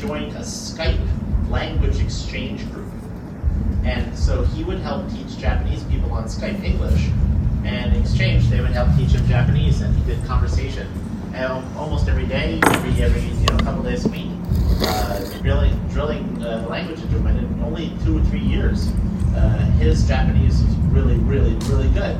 joined a Skype language exchange group. And so he would help teach Japanese people on Skype English, and in exchange they would help teach him Japanese, and he did conversation almost every day, every couple days a week, drilling the language into him. And in only 2 or 3 years, his Japanese was really, really, really good.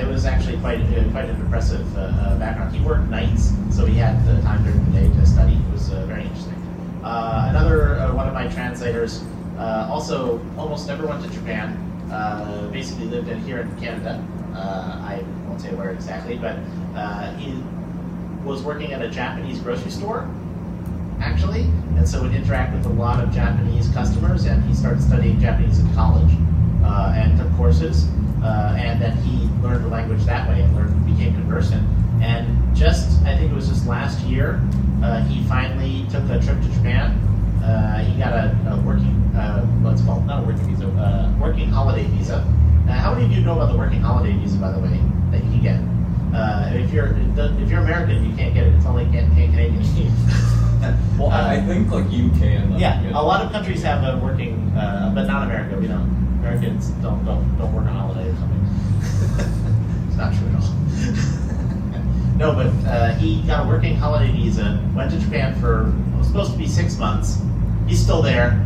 It was actually quite an impressive background. He worked nights, so he had the time during the day to study. It was very interesting. Another one of my translators also almost never went to Japan. Basically lived here in Canada. I won't say where exactly, but he was working at a Japanese grocery store, actually, and so would interact with a lot of Japanese customers, and he started studying Japanese in college and took courses, and then he learned the language that way and became conversant. And I think it was just last year, he finally took a trip to Japan. He got a working, what's called, not a working visa, working holiday visa. How many of you know about the working holiday visa, by the way, that you can get? If you're American, you can't get it. It's only Canadian. Well, I think like UK and yeah, a lot of countries have a working, but not America. We don't. Americans don't work on holiday or something. It's not true at all. No, but he got a working holiday visa. Went to Japan for it was supposed to be 6 months. He's still there.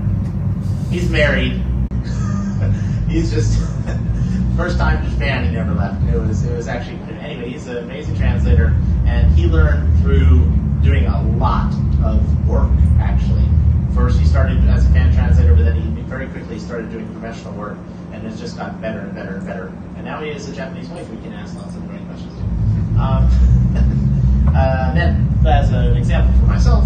He's married. He's just first time to Japan. He never left. It was actually anyway. He's an amazing translator, and he learned through doing a lot of work. Actually, first he started as a fan translator, but then he very quickly started doing professional work, and has just gotten better and better and better. And now he has a Japanese wife. We can ask lots of great questions. Then, as an example for myself,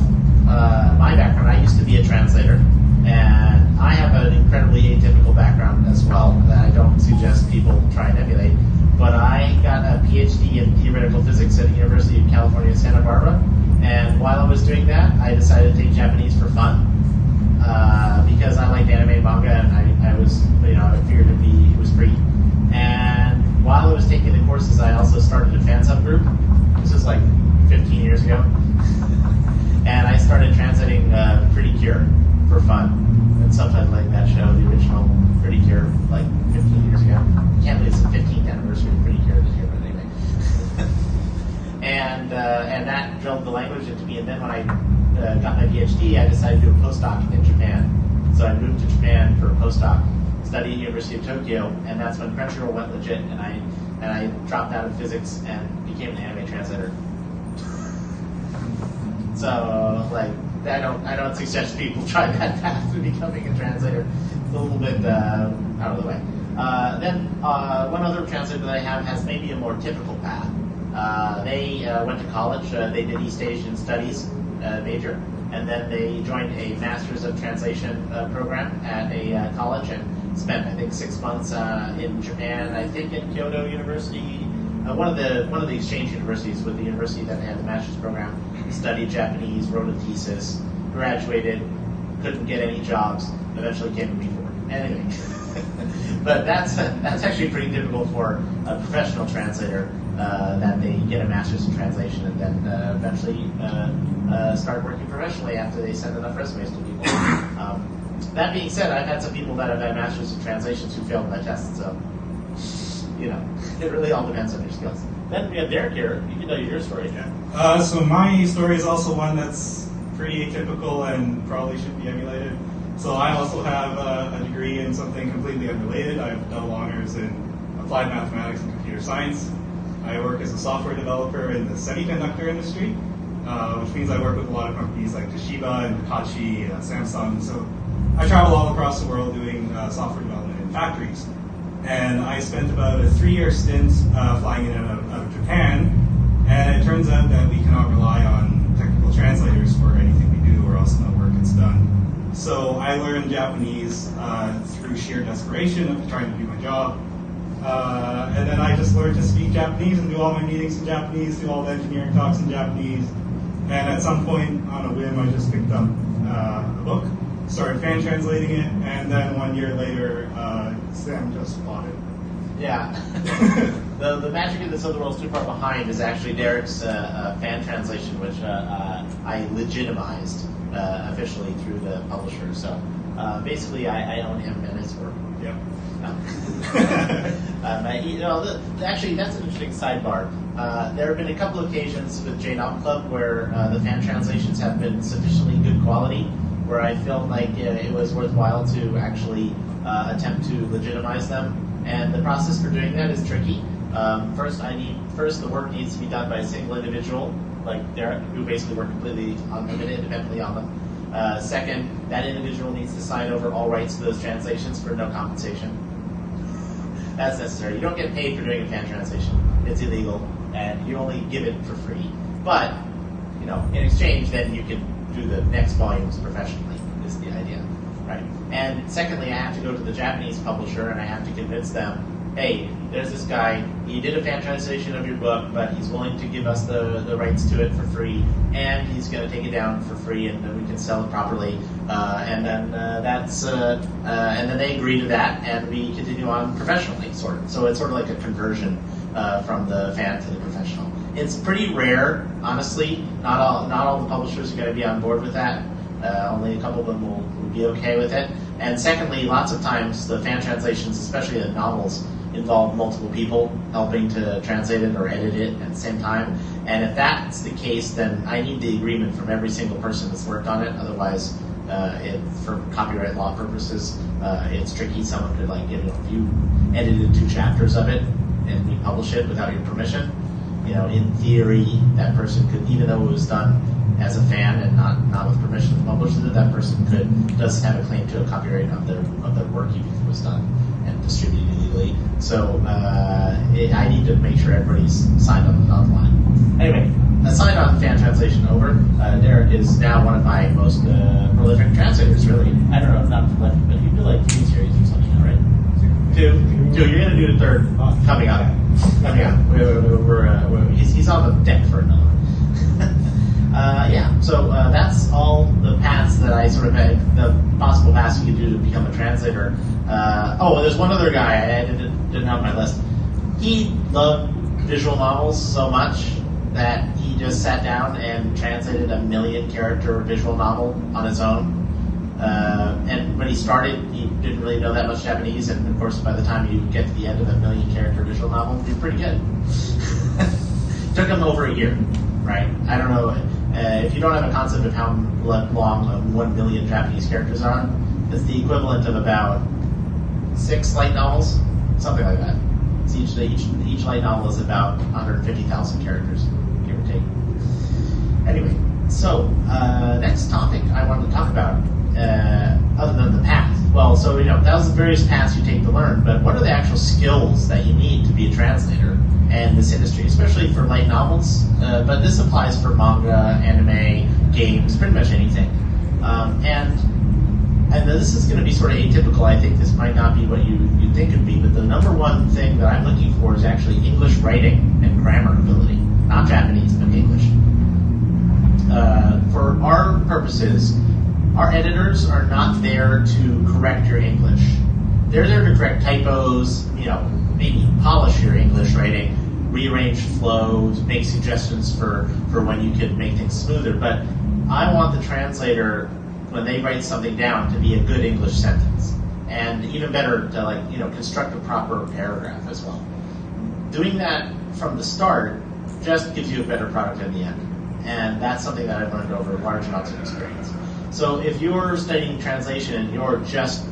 my background, I used to be a translator, and I have an incredibly atypical background as well that I don't suggest people try and emulate. But I got a PhD in theoretical physics at the University of California, Santa Barbara, and while I was doing that, I decided to take Japanese for fun because I liked anime and manga, and I was, I figured it was free. And while I was taking the courses, I also started a fan subgroup. This was like 15 years ago. And I started translating Pretty Cure for fun. And sometimes like that show, the original Pretty Cure, like 15 years ago. I can't believe it's the 15th anniversary of Pretty Cure this year, but anyway. and that drilled the language into me. And then when I got my PhD, I decided to do a postdoc in Japan. So I moved to Japan for a postdoc, studied at the University of Tokyo, and that's when Crunchyroll went legit, and I dropped out of physics and became an anime translator. So, like, I don't suggest people try that path to becoming a translator. It's a little bit out of the way. Then one other translator that I have has maybe a more typical path. They went to college. They did East Asian Studies major, and then they joined a Masters of Translation program at a college and spent, I think, 6 months in Japan. I think at Kyoto University. One of the exchange universities with the university that had the master's program, studied Japanese, wrote a thesis, graduated, couldn't get any jobs, eventually came to me for work. Anyway, but that's actually pretty typical for a professional translator, that they get a master's in translation and then eventually start working professionally after they send enough resumes to people. That being said, I've had some people that have had masters in translations who failed my test, so it really all depends on your skills. Then we have Derek here. You can tell your story. Yeah. So my story is also one that's pretty atypical and probably should be emulated. So I also have a degree in something completely unrelated. I have double honors in applied mathematics and computer science. I work as a software developer in the semiconductor industry, which means I work with a lot of companies like Toshiba and Hitachi, Samsung. So I travel all across the world doing software development in factories. And I spent about a 3-year stint flying in and out of Japan, and it turns out that we cannot rely on technical translators for anything we do, or else no work gets done. So I learned Japanese through sheer desperation of trying to do my job. And then I just learned to speak Japanese and do all my meetings in Japanese, do all the engineering talks in Japanese. And at some point, on a whim, I just picked up a book, started fan translating it, and then 1 year later, Sam just bought it. Yeah. The magic of this other world's too far behind is actually Derek's fan translation, which I legitimized officially through the publisher. So basically, I own him and his work. Yep. Actually, that's an interesting sidebar. There have been a couple of occasions with J-Novel Club where the fan translations have been sufficiently good quality, where I felt like it was worthwhile to actually attempt to legitimize them. And the process for doing that is tricky. First, the work needs to be done by a single individual, like Derek, who basically worked completely independently on them. Second, that individual needs to sign over all rights to those translations for no compensation. That's necessary. You don't get paid for doing a fan translation. It's illegal, and you only give it for free. But, in exchange, then you can do the next volumes professionally, is the idea, right? And secondly, I have to go to the Japanese publisher, and I have to convince them, hey, there's this guy, he did a fan translation of your book, but he's willing to give us the rights to it for free, and he's going to take it down for free, and then we can sell it properly, and then they agree to that, and we continue on professionally, sort of. So it's sort of like a conversion from the fan to the professional. It's pretty rare, honestly. Not all the publishers are going to be on board with that. Only a couple of them will be okay with it. And secondly, lots of times the fan translations, especially the novels, involve multiple people helping to translate it or edit it at the same time. And if that's the case, then I need the agreement from every single person that's worked on it. Otherwise, for copyright law purposes, it's tricky. Someone could, if you edited 2 chapters of it and we publish it without your permission, in theory, that person could, even though it was done as a fan and not with permission of the publisher, that person does have a claim to a copyright of their work, even if it was done and distributed illegally. So I need to make sure everybody's signed on the dotted line. Anyway, aside on fan translation over, Derek is now one of my most prolific translators, really. I don't know, not prolific, but you do like 3 series or something, now, right? 2. You're going to do the 3rd coming up. He's on the deck for another one. So that's all the paths that I sort of had, the possible paths you could do to become a translator. There's one other guy I didn't have on my list. He loved visual novels so much that he just sat down and translated a 1 million character visual novel on his own. And when he started, he didn't really know that much Japanese, and of course, by the time you get to the end of a 1 million character visual novel, he's pretty good. Took him over a year, right? I don't know. If you don't have a concept of how long 1 million Japanese characters are, it's the equivalent of about 6 light novels, something like that. So each light novel is about 150,000 characters, give or take. Anyway, so next topic I wanted to talk about, other than the path. Well, so thousands of various paths you take to learn, but what are the actual skills that you need to be a translator in this industry, especially for light novels? But this applies for manga, anime, games, pretty much anything. And this is going to be sort of atypical. I think this might not be what you'd think it would be, but the number one thing that I'm looking for is actually English writing and grammar ability. Not Japanese, but English. For our purposes, our editors are not there to correct your English. They're there to correct typos, maybe polish your English writing, rearrange flows, make suggestions for when you could make things smoother. But I want the translator, when they write something down, to be a good English sentence. And even better, to construct a proper paragraph as well. Doing that from the start just gives you a better product in the end. And that's something that I've learned over large amounts of experience. So if you're studying translation and you're just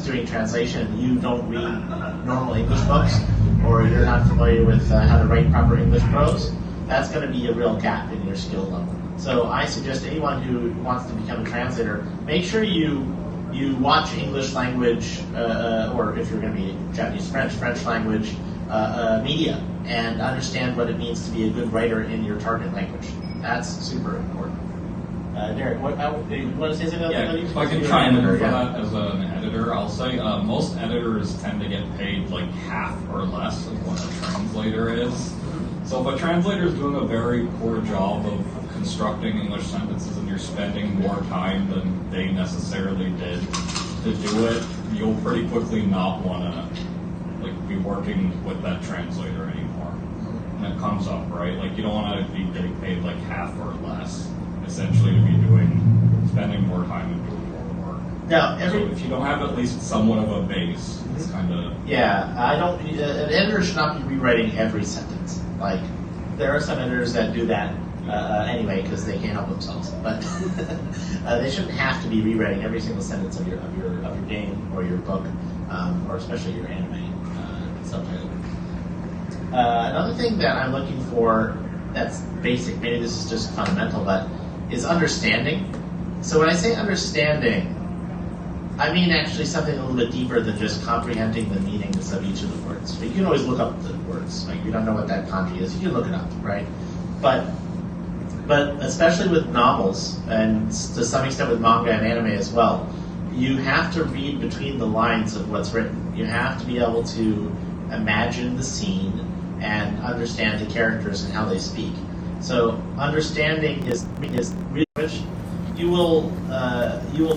doing translation, you don't read normal English books, or you're not familiar with how to write proper English prose, that's going to be a real gap in your skill level. So I suggest to anyone who wants to become a translator, make sure you watch English language, or if you're going to be Japanese, French language media, and understand what it means to be a good writer in your target language. That's super important. Derek, do you want to say something? If I can chime in for that as an editor, I'll say most editors tend to get paid like half or less of what a translator is. So if a translator is doing a very poor job of constructing English sentences and you're spending more time than they necessarily did to do it, you'll pretty quickly not want to be working with that translator anymore. it comes up, right? Like you don't want to be getting paid like half or less, essentially, to be spending more time and doing more work. Now, So if you don't have at least somewhat of a base, it's kind of... Yeah, I don't. An editor should not be rewriting every sentence. Like, there are some editors that do that anyway because they can't help themselves. But they shouldn't have to be rewriting every single sentence of your game or your book, or especially your anime subtitle. Another thing that I'm looking for that's basic, maybe this is just fundamental, but is understanding. So when I say understanding, I mean actually something a little bit deeper than just comprehending the meanings of each of the words. But you can always look up the words. Like, if you don't know what that kanji is, you can look it up, right? But especially with novels, and to some extent with manga and anime as well, you have to read between the lines of what's written. You have to be able to imagine the scene and understand the characters and how they speak. So understanding is really rich. You will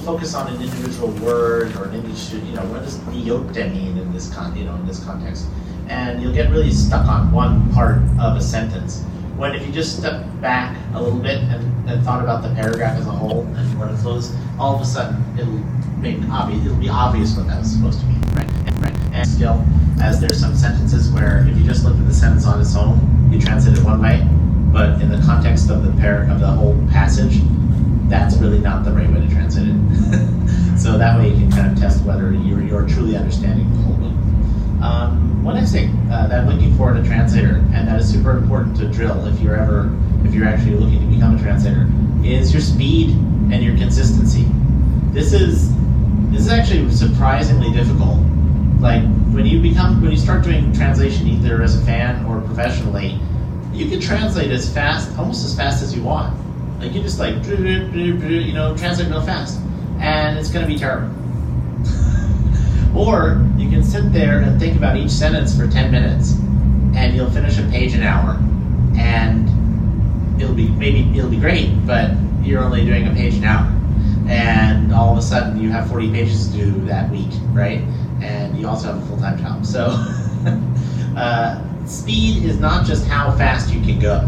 focus on an individual word or an English, what does niyotte mean in this context, and you'll get really stuck on one part of a sentence. When if you just step back a little bit and thought about the paragraph as a whole and what it flows, all of a sudden it'll be obvious what that was supposed to mean, right? And still, as there's some sentences where if you just look at the sentence on its own, you translate it one way, but in the context of the whole passage, that's really not the right way to translate it. So that way you can kind of test whether you're truly understanding the whole book. One next thing that I'm looking for in a translator, and that is super important to drill if you're actually looking to become a translator, is your speed and your consistency. This is actually surprisingly difficult. Like when you start doing translation either as a fan or professionally, you can translate almost as fast as you want. Like you just translate real fast, and it's going to be terrible. Or you can sit there and think about each sentence for 10 minutes, and you'll finish a page an hour, and it'll be great, but you're only doing a page an hour, and all of a sudden you have 40 pages to do that week, right? And you also have a full-time job. So speed is not just how fast you can go.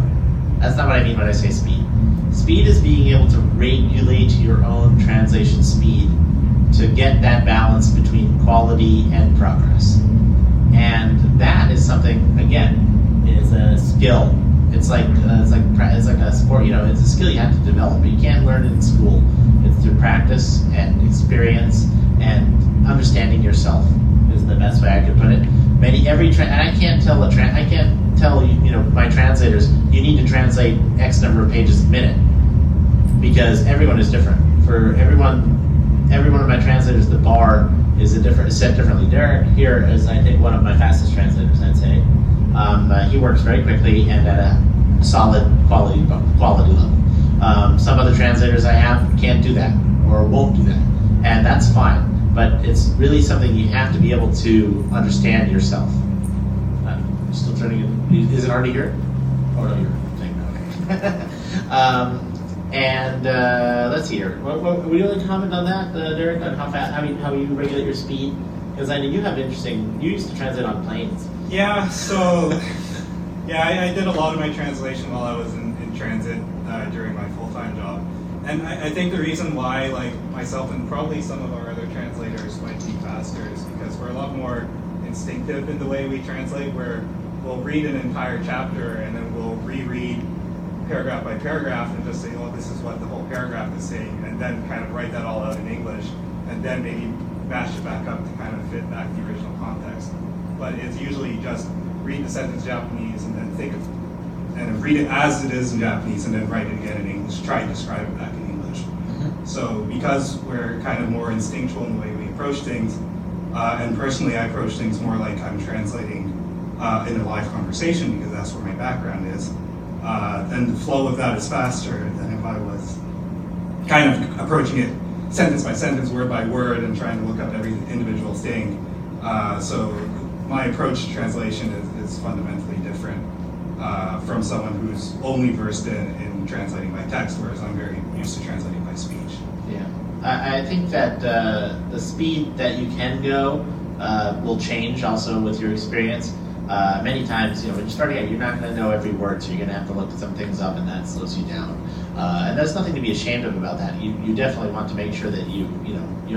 That's not what I mean when I say speed. Speed is being able to regulate your own translation speed to get that balance between quality and progress. And that is something, again, is a skill. It's like a sport. It's a skill you have to develop. But you can't learn it in school. It's through practice and experience and understanding yourself is the best way I could put it. I can't tell my translators, you need to translate X number of pages a minute, because everyone is different. For every one of my translators, the bar is set differently. Derek here is, I think, one of my fastest translators, I'd say. He works very quickly and at a solid quality level. Some other translators I have can't do that or won't do that, and that's fine. But it's really something you have to be able to understand yourself. I'm still turning it. Is it already here? Oh no, you're saying okay. And let's see here. Would you like to comment on that, Derek? On how you regulate your speed? Because I know you used to translate on planes. Yeah. So I did a lot of my translation while I was in transit during my full-time job. And I think the reason why, like myself and probably some of our other translators might be faster is because we're a lot more instinctive in the way we translate, where we'll read an entire chapter and then we'll reread paragraph by paragraph and just say, oh, this is what the whole paragraph is saying, and then kind of write that all out in English, and then maybe mash it back up to kind of fit back the original context. But it's usually just read the sentence Japanese and then and read it as it is in Japanese and then write it again in English, try and describe it back in English. Mm-hmm. So because we're kind of more instinctual in the way we approach things, and personally I approach things more like I'm translating in a live conversation, because that's where my background is, then the flow of that is faster than if I was kind of approaching it sentence by sentence, word by word, and trying to look up every individual thing. So my approach to translation is fundamentally different from someone who's only versed in translating by text, whereas I'm very used to translating by speech. Yeah, I think that the speed that you can go will change also with your experience. many times, when you're starting out, you're not going to know every word, so you're going to have to look some things up, and that slows you down. And there's nothing to be ashamed of about that. You definitely want to make sure that you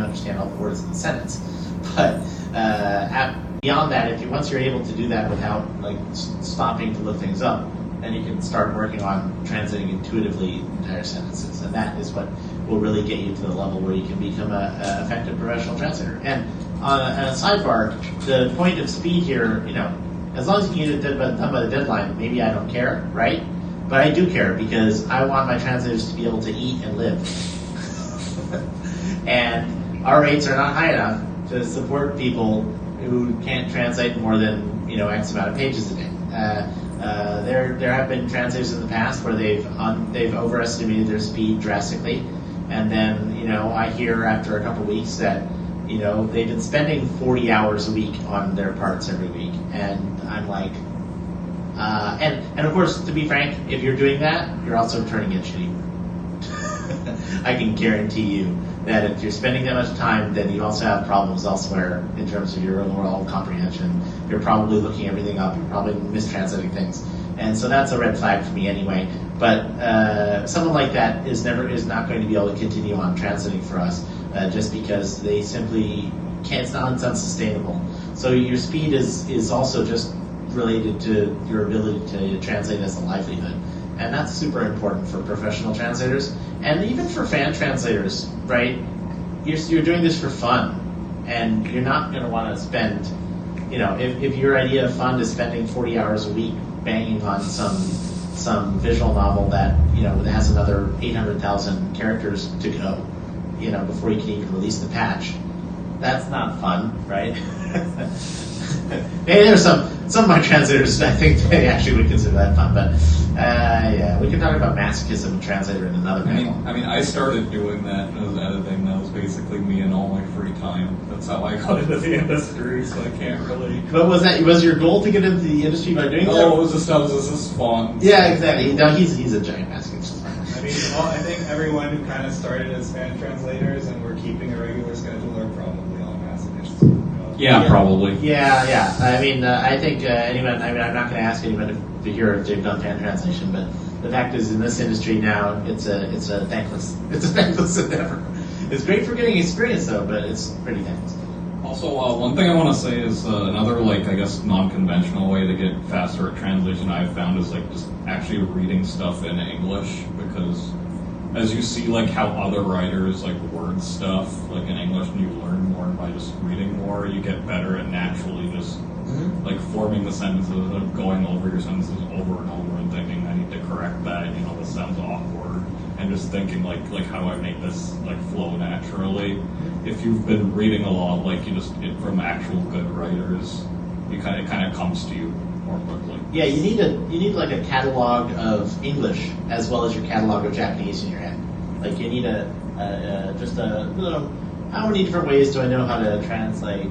understand all the words in the sentence. But beyond that, once you're able to do that without stopping to look things up, then you can start working on translating intuitively entire sentences, and that is what will really get you to the level where you can become an effective professional translator. And on a sidebar, the point of speed here, as long as you can get it done by the deadline, maybe I don't care, right? But I do care because I want my translators to be able to eat and live. And our rates are not high enough to support people who can't translate more than X amount of pages a day. There have been translators in the past where they've overestimated their speed drastically, and then I hear after a couple of weeks that they've been spending 40 hours a week on their parts every week, and I'm like, and of course, to be frank, if you're doing that, you're also turning in shitty work. I can guarantee you that if you're spending that much time, then you also have problems elsewhere in terms of your overall comprehension. You're probably looking everything up. You're probably mistranslating things, and so that's a red flag for me anyway. But someone like that is not going to be able to continue on translating for us just because they simply can't. It's unsustainable. So your speed is also just related to your ability to translate as a livelihood. And that's super important for professional translators, and even for fan translators, right? You're doing this for fun, and you're not going to want to spend, if your idea of fun is spending 40 hours a week banging on some visual novel that, that has another 800,000 characters to go, before you can even release the patch, that's not fun, right? Hey, there's some of my translators, I think they actually would consider that fun, but yeah, we can talk about masochism and translator in another panel. I started doing that as editing. That was basically me in all my free time. That's how I got into the industry, so I can't really. But was your goal to get into the industry by doing that? Oh, it was just fun. Yeah, exactly. No, he's a giant masochist. I think everyone who kind of started as fan translators and were keeping a regular schedule are probably all masochists. Yeah, probably. Yeah. I think anyone. I'm not going to ask anyone to hear if they've done fan translation, but the fact is, in this industry now, it's a thankless endeavor. It's great for getting experience, though, but it's pretty thankless. Also, one thing I want to say is another, non-conventional way to get faster at translation I've found is just actually reading stuff in English, because as you see how other writers word stuff in English, and you learn more by just reading more, you get better at naturally just forming the sentences and going over your sentences over and over and thinking I need to correct that, this sounds awkward, and just thinking how do I make this flow naturally. If you've been reading a lot, from actual good writers, it kind of comes to you more quickly. Yeah, you need a catalog of English as well as your catalog of Japanese in your head. You need how many different ways do I know how to translate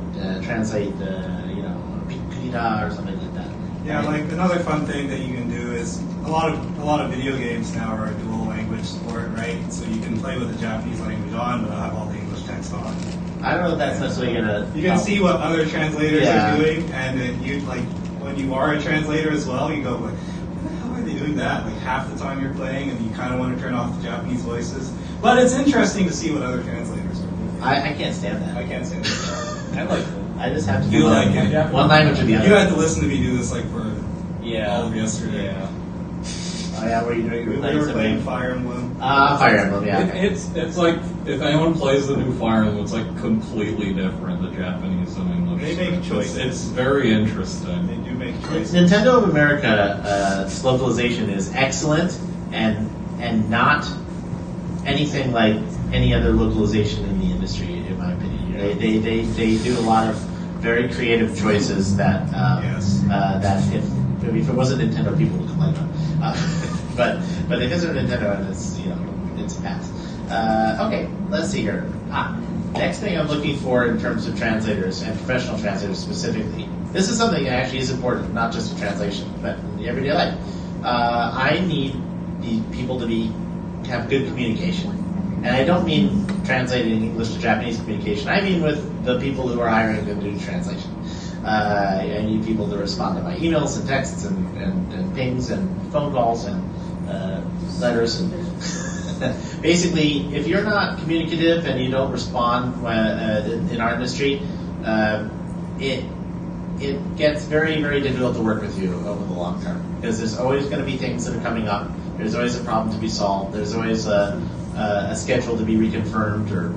Pikida or something like that. Yeah, another fun thing that you can do is a lot of video games now are dual language support, right? So you can play with the Japanese language on, but have all the English text on. I don't know if that's necessarily gonna. You can see what other translators are doing, and then when you are a translator as well, you go what the hell are they doing that? Half the time you're playing, and you kind of want to turn off the Japanese voices. But it's interesting to see what other translators are doing. I can't stand that. I can't stand that. I like it. I just have to do one language or the other. You had to listen to me do this for all of yesterday. Yeah. Oh yeah, what are you doing? We were playing Fire Emblem. Fire Emblem, yeah. It's if anyone plays the new Fire Emblem, it's completely different, the Japanese and English. They make choices. It's very interesting. They do make choices. Nintendo of America's localization is excellent and not anything like any other localization in the industry, in my opinion. They do a lot of very creative choices that that if it wasn't Nintendo, people would complain about. But because of Nintendo, it's a pass. Okay, let's see here. Next thing I'm looking for in terms of translators and professional translators specifically. This is something that actually is important, not just for translation, but in the everyday life. I need the people to have good communication. And I don't mean translating English to Japanese communication. I mean with the people who are hiring them to do translation. I need people to respond to my emails and texts and pings and phone calls and letters. And basically, if you're not communicative and you don't respond in our industry, it gets very, very difficult to work with you over the long term, because there's always going to be things that are coming up. There's always a problem to be solved. There's always a schedule to be reconfirmed or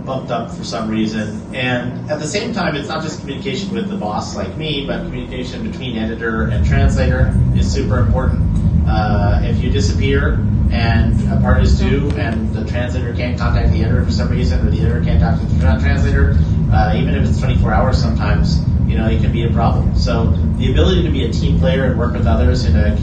bumped up for some reason. And at the same time, it's not just communication with the boss like me, but communication between editor and translator is super important. If you disappear and a part is due and the translator can't contact the editor for some reason, or the editor can't talk to the translator, even if it's 24 hours sometimes, it can be a problem. So the ability to be a team player and work with others in a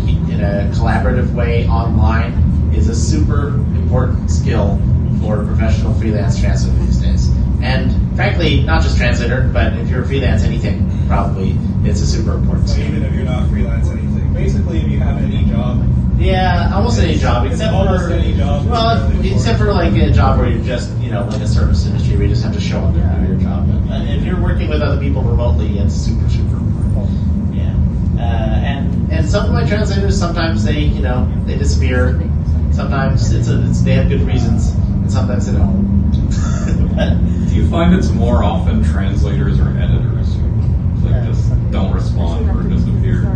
collaborative way online is a super important skill for professional freelance translator these days. And frankly, not just translator, but if you're a freelance anything, probably it's a super important skill. Even if you're not freelance anything. Basically, if you have any job. Yeah, almost any job, except for any job. Well, except for like a job where you're just, like a service industry where you just have to show up and do your job. But if you're working with other people remotely, it's super, super important. Yeah, and some of my translators, sometimes they disappear. Sometimes they have good reasons, and sometimes they don't. Do you find it's more often translators or editors who just don't respond or disappear?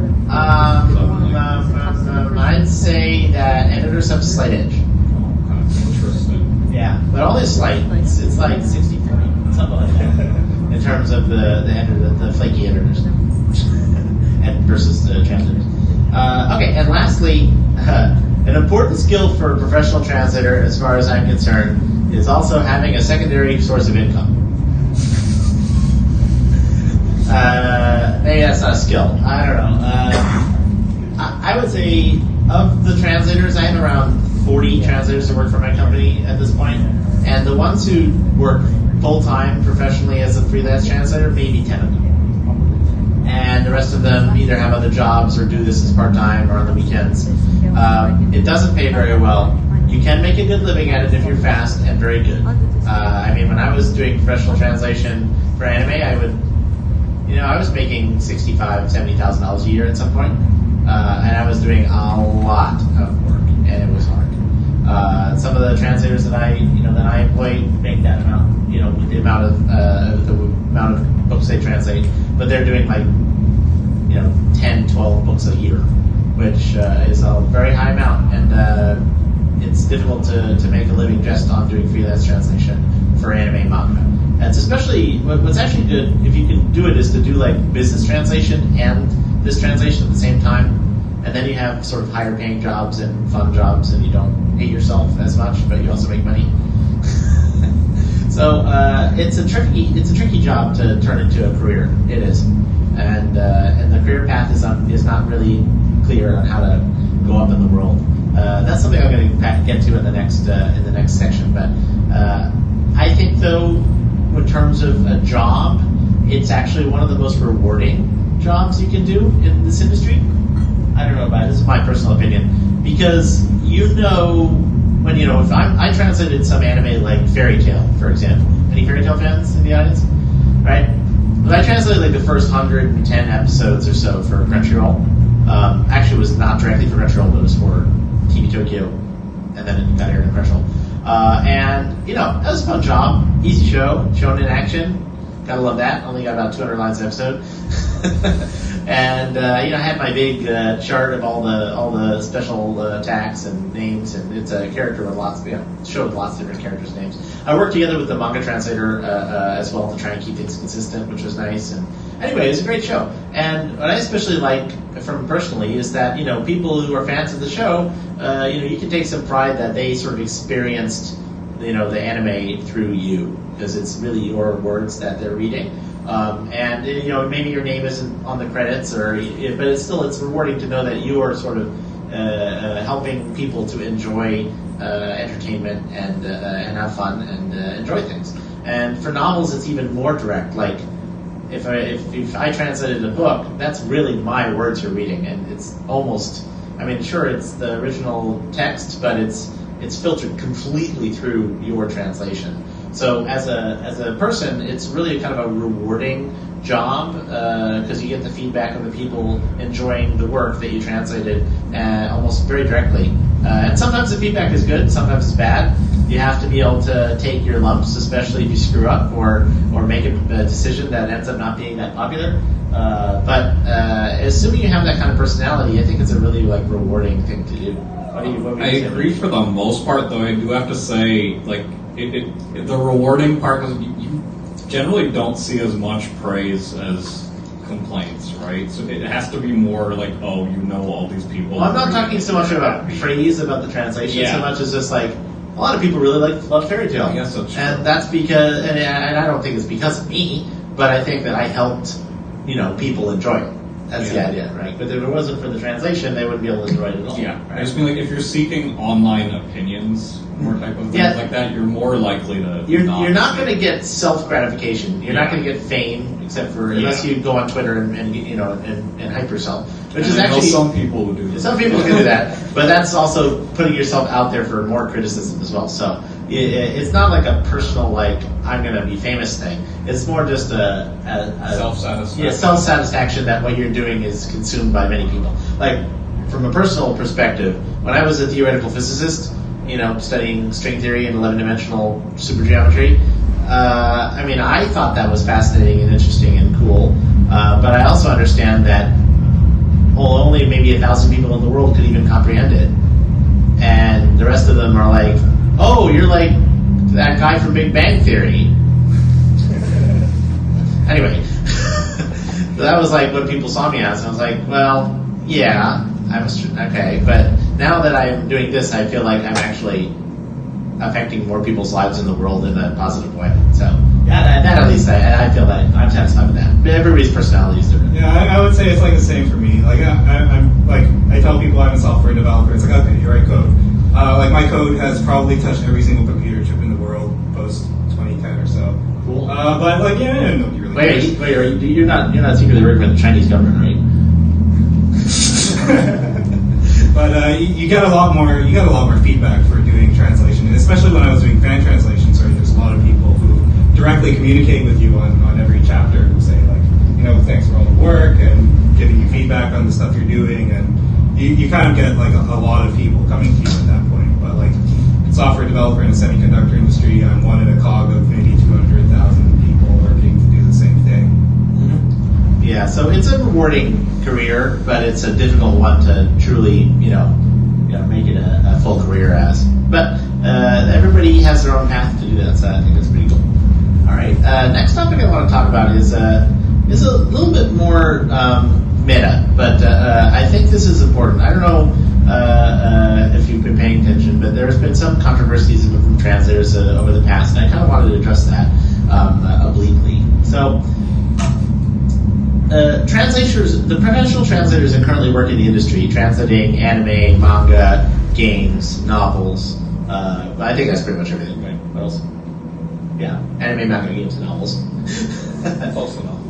I'd say that editors have a slight edge. Interesting. Yeah, but only slight. It's like 60-40, something like that, in terms of the flaky editors and versus the translators. Okay, and lastly, an important skill for a professional translator, as far as I'm concerned, is also having a secondary source of income. Maybe that's not a skill. I don't know. I would say of the translators, I have around 40 translators who work for my company at this point, and the ones who work full-time professionally as a freelance translator, maybe 10 of them. And the rest of them either have other jobs or do this as part-time or on the weekends. It doesn't pay very well. You can make a good living at it if you're fast and very good. When I was doing professional translation for anime, I was making $65,000, $70,000 a year at some point. And I was doing a lot of work, and it was hard. Some of the translators that I employ make that amount, the amount of books they translate, but they're doing 10, 12 books a year, which is a very high amount, and it's difficult to make a living just on doing freelance translation for anime and manga. And it's especially, what's actually good, if you can do it, is to do business translation and this translation at the same time, and then you have sort of higher paying jobs and fun jobs, and you don't hate yourself as much, but you also make money. So it's a tricky job to turn into a career. It is, and the career path is not really clear on how to go up in the world. That's something I'm going to get to in the next section. But I think, though, in terms of a job, it's actually one of the most rewarding jobs you can do in this industry. I don't know about it. This is my personal opinion, because when if I translated some anime like Fairy Tail, for example. Any Fairy Tail fans in the audience? Right? When I translated the first 110 episodes or so for Crunchyroll, actually it was not directly for Crunchyroll, but it was for TV Tokyo, and then it got aired on Crunchyroll. And that was a fun job, easy show, shown in action. Gotta love that. Only got about 200 lines an episode. And I had my big chart of all the special attacks and names, and it's a character with show with lots of different characters' names. I worked together with the manga translator as well to try and keep things consistent, which was nice. And anyway, it was a great show. And what I especially like from personally is that people who are fans of the show, you can take some pride that they sort of experienced the anime through you, because it's really your words that they're reading. And maybe your name isn't on the credits, but it's rewarding to know that you are sort of helping people to enjoy entertainment and have fun and enjoy things. And for novels, it's even more direct. Like if I translated a book, that's really my words you're reading, and it's almost. Sure, it's the original text, but it's filtered completely through your translation. So as a person, it's really kind of a rewarding job because you get the feedback of the people enjoying the work that you translated almost very directly. And sometimes the feedback is good, sometimes it's bad. You have to be able to take your lumps, especially if you screw up or make a decision that ends up not being that popular. But assuming you have that kind of personality, I think it's a really rewarding thing to do. I agree for the most part, though I do have to say, the rewarding part is you generally don't see as much praise as complaints, right? So it has to be more all these people. Well, I'm not talking so much about praise about the translation, so much as just a lot of people really love Fairy Tail. I guess that's true. And that's because, and I don't think it's because of me, but I think that I helped, people enjoy it. That's the idea, right? But if it wasn't for the translation, they wouldn't be able to enjoy it at all. Yeah, right? I just mean if you're seeking online opinions, more type of things like that, you're more likely to. You're not going to get self gratification. You're not going to get fame, except for unless you go on Twitter and hype yourself, which is actually some people who do. Some people can do that, but that's also putting yourself out there for more criticism as well. So it's not like a personal I'm going to be famous thing. It's more just a self-satisfaction. Yeah, self-satisfaction that what you're doing is consumed by many people. From a personal perspective, when I was a theoretical physicist, studying string theory and 11-dimensional supergeometry, I thought that was fascinating and interesting and cool. But I also understand that only maybe 1,000 people in the world could even comprehend it, and the rest of them are like, "Oh, you're like that guy from Big Bang Theory." Anyway, so that was what people saw me as. I was like, well, yeah, I was okay, but now that I'm doing this, I feel like I'm actually affecting more people's lives in the world in a positive way. So, yeah, that at least I feel that I'm satisfied with that. But everybody's personality is different. Yeah, I would say it's the same for me. I tell people I'm a software developer. It's okay, you write code. My code has probably touched every single computer chip in the world post 2010 or so. Cool. But nobody really cares. Wait, you're not secretly working for the Chinese government, right? But you get a lot more feedback for doing translation, and especially when I was doing fan translations. There's a lot of people who directly communicate with you on every chapter who say thanks for all the work and giving you feedback on the stuff you're doing, and you kind of get a lot of people coming to you at that point. But software developer in the semiconductor industry, I'm one in a cog of maybe 200,000 people working to do the same thing. Mm-hmm. Yeah, so it's a rewarding career, but it's a difficult one to truly, make it a full career as. But everybody has their own path to do that, so I think that's pretty cool. All right, next topic I want to talk about is a little bit more meta, but I think this is important. I don't know if you've been paying attention, but there's been some controversies from translators over the past, and I kind of wanted to address that obliquely. So, the professional translators that currently work in the industry, translating anime, manga, games, novels. I think that's pretty much everything, right? What else? Yeah, anime, manga, games, and novels. That's also novel.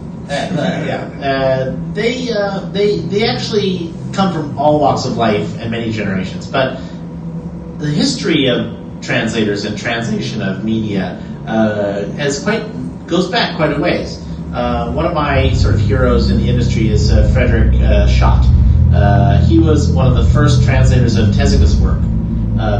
They actually come from all walks of life and many generations. But the history of translators and translation of media goes back quite a ways. One of my sort of heroes in the industry is Frederick Schott. He was one of the first translators of Tezuka's work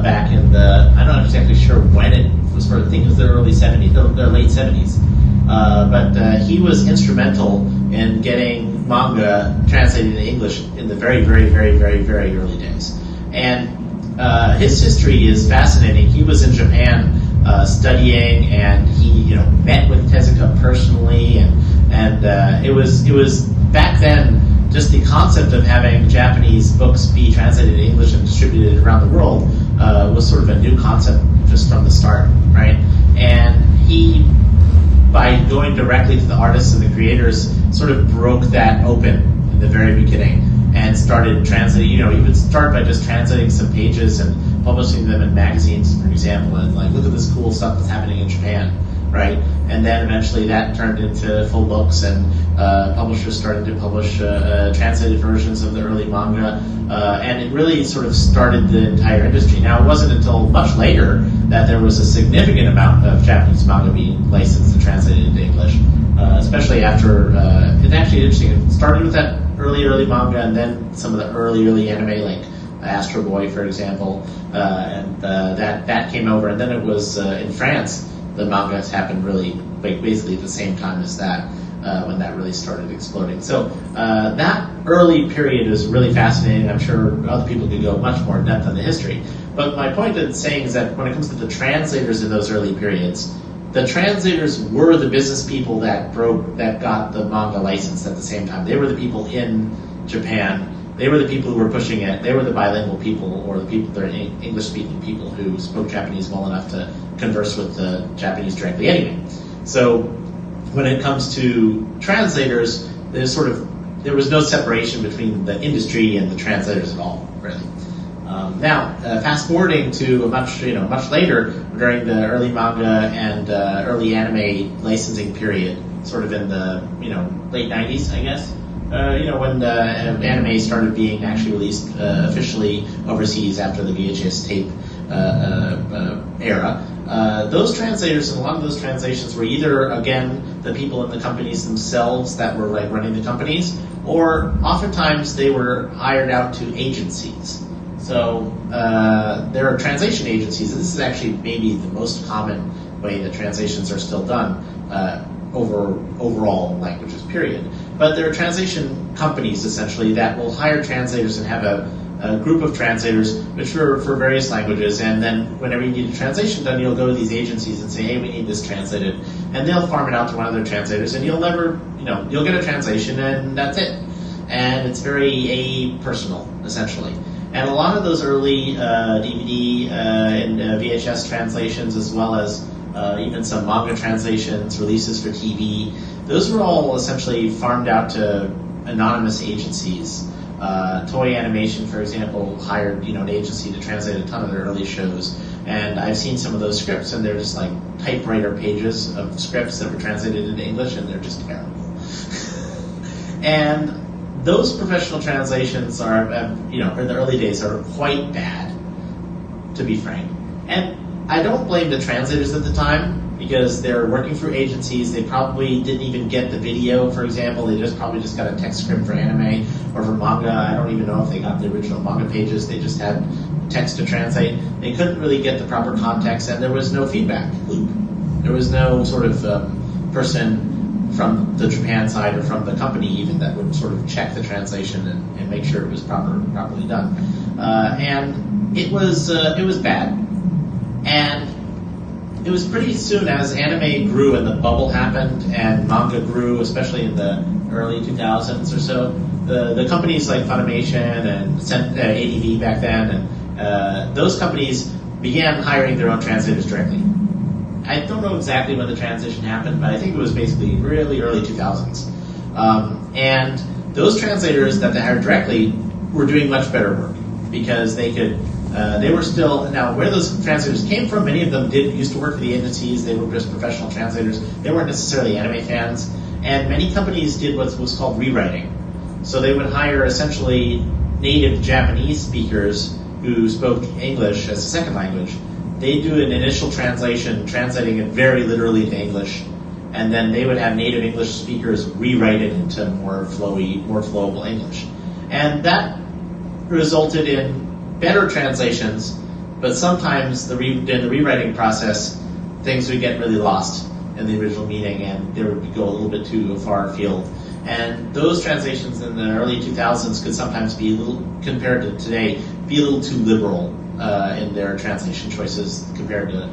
back in I'm not exactly sure when it was. I think it was the early 70s, the late 70s. But he was instrumental in getting manga translated into English in the very, very, very, very, very early days. And his history is fascinating. He was in Japan studying, and he met with Tezuka personally, and it was back then just the concept of having Japanese books be translated into English and distributed around the world was sort of a new concept just from the start, right? And he, by going directly to the artists and the creators, sort of broke that open in the very beginning and started translating. He would start by just translating some pages and publishing them in magazines, for example, and look at this cool stuff that's happening in Japan. right? And then eventually that turned into full books, and publishers started to publish translated versions of the early manga, and it really sort of started the entire industry. Now, it wasn't until much later that there was a significant amount of Japanese manga being licensed and translated into English, especially after, it's actually interesting, it started with that early manga, and then some of the early anime, like Astro Boy, for example, and that came over, and then it was in France. The mangas happened really basically at the same time as that, when that really started exploding. So that early period is really fascinating. I'm sure other people could go much more in depth on the history. But my point in saying is that when it comes to the translators in those early periods, the translators were the business people that got the manga licensed at the same time. They were the people in Japan. They were the people who were pushing it. They were the bilingual people, or the people that are English-speaking people who spoke Japanese well enough to converse with the Japanese directly anyway. So when it comes to translators, there was no separation between the industry and the translators at all, really. Now, fast forwarding to much later, during the early manga and early anime licensing period, sort of in the late 90s, I guess. When anime started being actually released officially overseas after the VHS tape era, those translators and a lot of those translations were either, again, the people in the companies themselves that were like running the companies, or oftentimes they were hired out to agencies. So there are translation agencies, and this is actually maybe the most common way that translations are still done overall languages, period. But there are translation companies, essentially, that will hire translators and have a group of translators which are for various languages, and then whenever you need a translation done, you'll go to these agencies and say, hey, we need this translated, and they'll farm it out to one of their translators, and you'll get a translation, and that's it. And it's very apersonal, essentially. And a lot of those early DVD and VHS translations, as well as even some manga translations, releases for TV, those were all essentially farmed out to anonymous agencies. Toei Animation, for example, hired an agency to translate a ton of their early shows, and I've seen some of those scripts, and they're just like typewriter pages of scripts that were translated into English, and they're just terrible. And those professional translations are, in the early days, are quite bad, to be frank. And I don't blame the translators at the time, because they're working through agencies. They probably didn't even get the video, for example. They probably just got a text script for anime or for manga. I don't even know if they got the original manga pages. They just had text to translate. They couldn't really get the proper context, and there was no feedback loop. There was no sort of person from the Japan side or from the company even that would sort of check the translation and make sure it was properly done. And it was bad. And it was pretty soon as anime grew and the bubble happened and manga grew, especially in the early 2000s or so, the companies like Funimation and ADV back then, and those companies began hiring their own translators directly. I don't know exactly when the transition happened, but I think it was basically really early 2000s. And those translators that they hired directly were doing much better work because they were still, now where those translators came from, many of them used to work for the agencies. They were just professional translators. They weren't necessarily anime fans. And many companies did what was called rewriting. So they would hire essentially native Japanese speakers who spoke English as a second language. They do an initial translation, translating it very literally into English, and then they would have native English speakers rewrite it into more flowy, more flowable English. And that resulted in better translations, but sometimes in the rewriting process, things would get really lost in the original meaning, and they would go a little bit too far afield. And those translations in the early 2000s could sometimes be compared to today, be a little too liberal in their translation choices compared to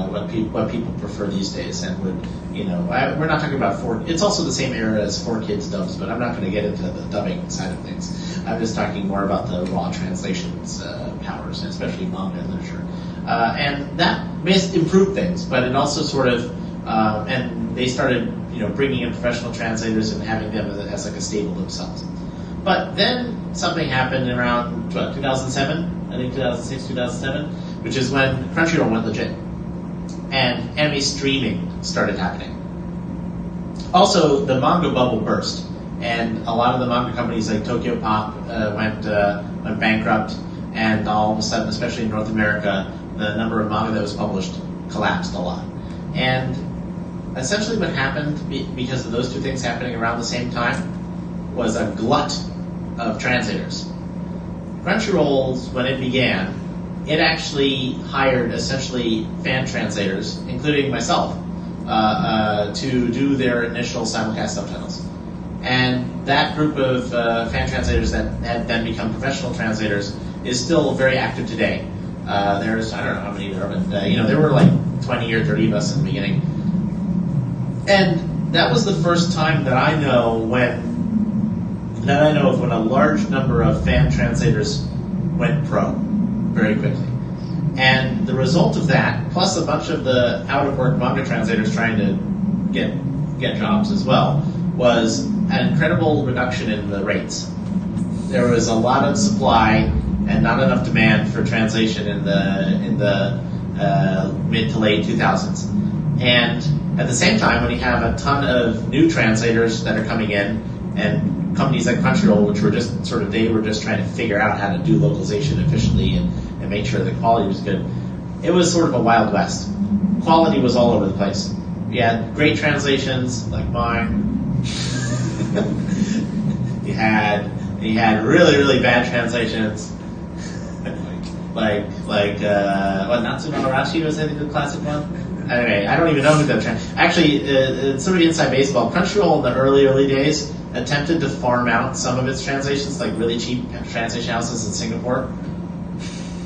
what people prefer these days. And we're not talking about it's also the same era as 4Kids dubs, but I'm not going to get into the dubbing side of things. I'm just talking more about the raw translations powers, especially manga and literature. And that improved things, but it also sort of, and they started bringing in professional translators and having them as like a stable themselves. But then something happened around 2007, I think 2006, 2007, which is when Crunchyroll went legit. and anime streaming started happening. Also, the manga bubble burst, and a lot of the manga companies like Tokyo Pop went bankrupt, and all of a sudden, especially in North America, the number of manga that was published collapsed a lot. And essentially what happened, because of those two things happening around the same time, was a glut of translators. Crunchyroll, when it began, it actually hired essentially fan translators, including myself, to do their initial simulcast subtitles. And that group of fan translators that had then become professional translators is still very active today. There's, I don't know how many there are, but there were like 20 or 30 of us in the beginning. And that was the first time that I know of when a large number of fan translators went pro very quickly. And the result of that, plus a bunch of the out-of-work manga translators trying to get jobs as well, was an incredible reduction in the rates. There was a lot of supply and not enough demand for translation in the mid to late 2000s. And at the same time, when you have a ton of new translators that are coming in, and companies like Crunchyroll, which were just they were just trying to figure out how to do localization efficiently and make sure the quality was good, it was sort of a Wild West. Quality was all over the place. You had great translations like mine. you had really, really bad translations. like Natsuno Arashi was, I think, the classic one. Anyway, I don't even know who that actually, it's sort of inside baseball. Crunchyroll in the early days attempted to farm out some of its translations, like really cheap translation houses in Singapore.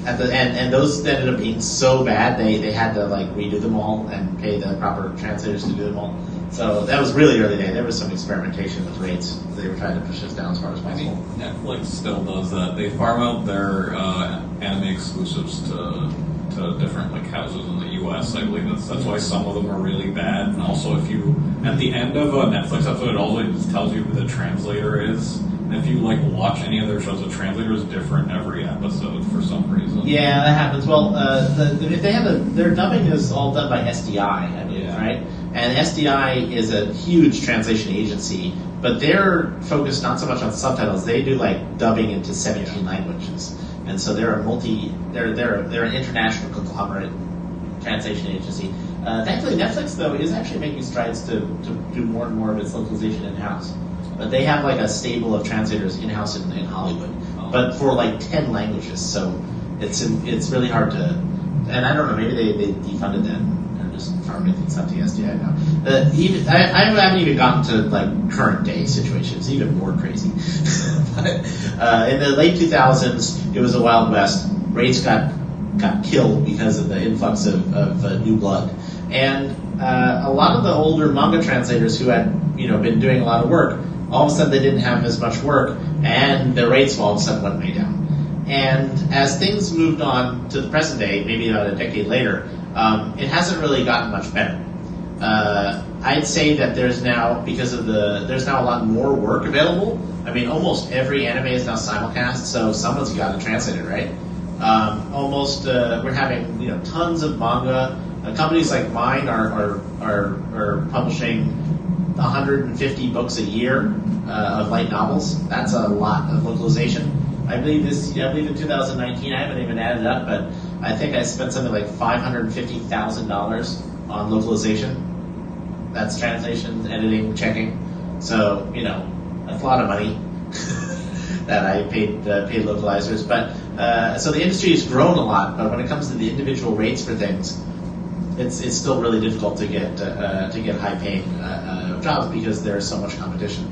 And those ended up being so bad they had to like redo them all and pay the proper translators to do them all. So that was really early day. There was some experimentation with rates. They were trying to push us down as far as possible. I think Netflix still does that. They farm out their anime exclusives to different like houses in the U.S. I believe that's why some of them are really bad. And also, if you at the end of a Netflix episode, it always tells you who the translator is. And if you like watch any other shows, the translator is different every episode for some reason. Yeah, that happens. Well, if they have their dubbing is all done by SDI, I believe, right? And SDI is a huge translation agency, but they're focused not so much on subtitles. They do like dubbing into 17 languages. And so they're they're an international conglomerate translation agency. Thankfully, Netflix though is actually making strides to do more and more of its localization in-house. But they have like a stable of translators in-house in Hollywood, but for like 10 languages. So it's really hard to. And I don't know, maybe they defunded that and just farming things up to SDI now. I haven't even gotten to like current day situations. Even more crazy. But in the late 2000s, it was a Wild West. Rates got killed because of the influx of new blood, and a lot of the older manga translators who had been doing a lot of work, all of a sudden they didn't have as much work, and the rates all of a sudden went way down. And as things moved on to the present day, maybe about a decade later, it hasn't really gotten much better. I'd say that there's now a lot more work available. I mean, almost every anime is now simulcast, so someone's got to translate it, right? We're having tons of manga. Companies like mine are publishing 150 books a year of light novels. That's a lot of localization. I believe in 2019, I haven't even added up, but I think I spent something like $550,000 on localization. That's translation, editing, checking. So that's a lot of money that I paid localizers. But so the industry has grown a lot, but when it comes to the individual rates for things, it's still really difficult to get high-paying jobs because there's so much competition.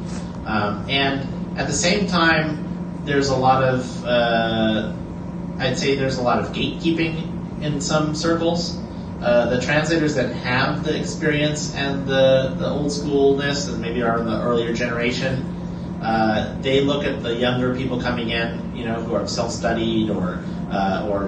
And at the same time, there's a lot of I'd say there's a lot of gatekeeping in some circles. The translators that have the experience and the old schoolness and maybe are in the earlier generation, they look at the younger people coming in, who are self-studied or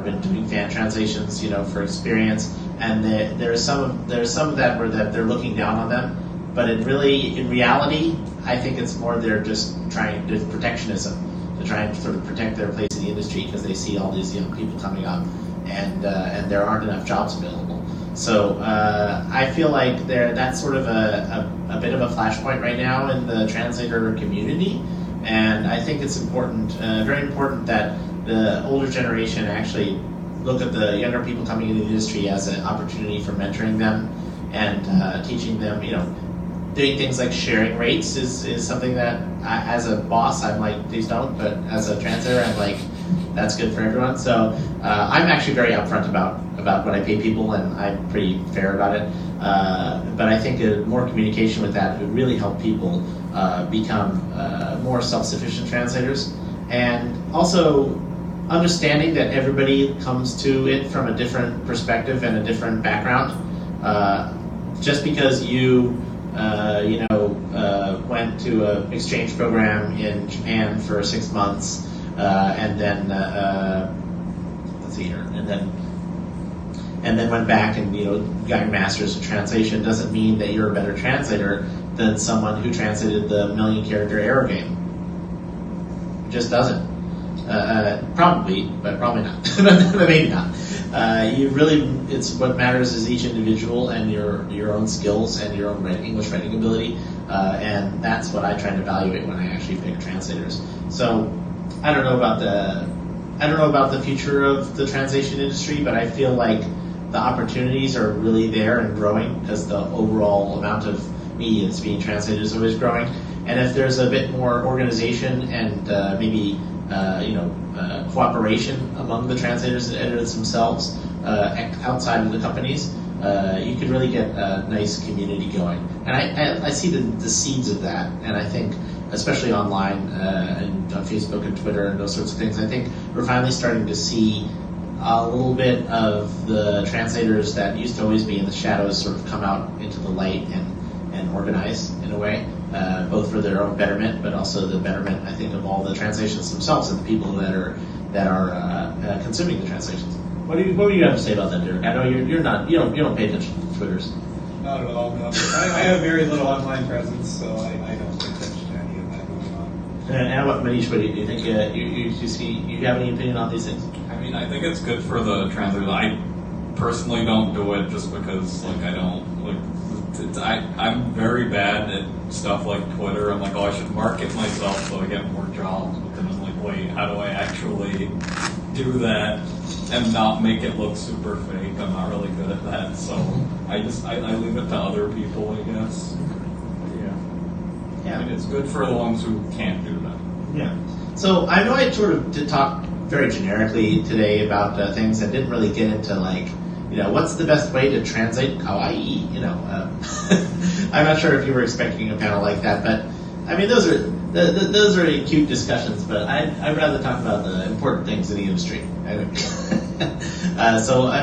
been doing fan translations, for experience, and there's some of that where that they're looking down on them. But in reality, I think it's more they're just trying to protectionism to try and sort of protect their place in the industry because they see all these young people coming up, and there aren't enough jobs available. So I feel like that's sort of a bit of a flashpoint right now in the translator community, and I think it's important, very important, that the older generation actually look at the younger people coming into the industry as an opportunity for mentoring them and teaching them, doing things like sharing rates is something that as a boss, I'm like, please don't, but as a translator, I'm like, that's good for everyone. So I'm actually very upfront about what I pay people, and I'm pretty fair about it. But I think more communication with that would really help people become more self-sufficient translators. And also understanding that everybody comes to it from a different perspective and a different background. Just because you went to an exchange program in Japan for 6 months, and then let's see here, and then went back and got your master's in translation doesn't mean that you're a better translator than someone who translated the 1 million character Arrow game. It just doesn't. Probably, but probably not. But maybe not. It's what matters is each individual and your own skills and your own English writing ability, and that's what I try to evaluate when I actually pick translators. So I don't know about the future of the translation industry, but I feel like the opportunities are really there and growing because the overall amount of media that's being translated is always growing. And if there's a bit more organization and maybe cooperation among the translators and editors themselves outside of the companies, you could really get a nice community going. And I see the seeds of that, and I think, especially online and on Facebook and Twitter and those sorts of things, I think we're finally starting to see a little bit of the translators that used to always be in the shadows sort of come out into the light and organize in a way, both for their own betterment, but also the betterment, I think, of all the translations themselves and the people that are consuming the translations. What do you have to say about that, Derek? I know you don't pay attention to Twitters. Not at all. No. I have very little online presence, so I don't pay attention to any of that going on. And what, Manish? What do you think? You have any opinion on these things? I mean, I think it's good for the translators. I personally don't do it just because, I don't I'm very bad at stuff like Twitter. I'm like, I should market myself so I get more jobs. But then I'm like, wait, how do I actually do that and not make it look super fake? I'm not really good at that, so I leave it to other people, I guess. Yeah. I mean, it's good for the ones who can't do that. Yeah. So I know I sort of did talk very generically today about things that didn't really get into what's the best way to translate kawaii? I'm not sure if you were expecting a panel like that, but I mean those are cute discussions. But I'd rather talk about the important things in the industry. And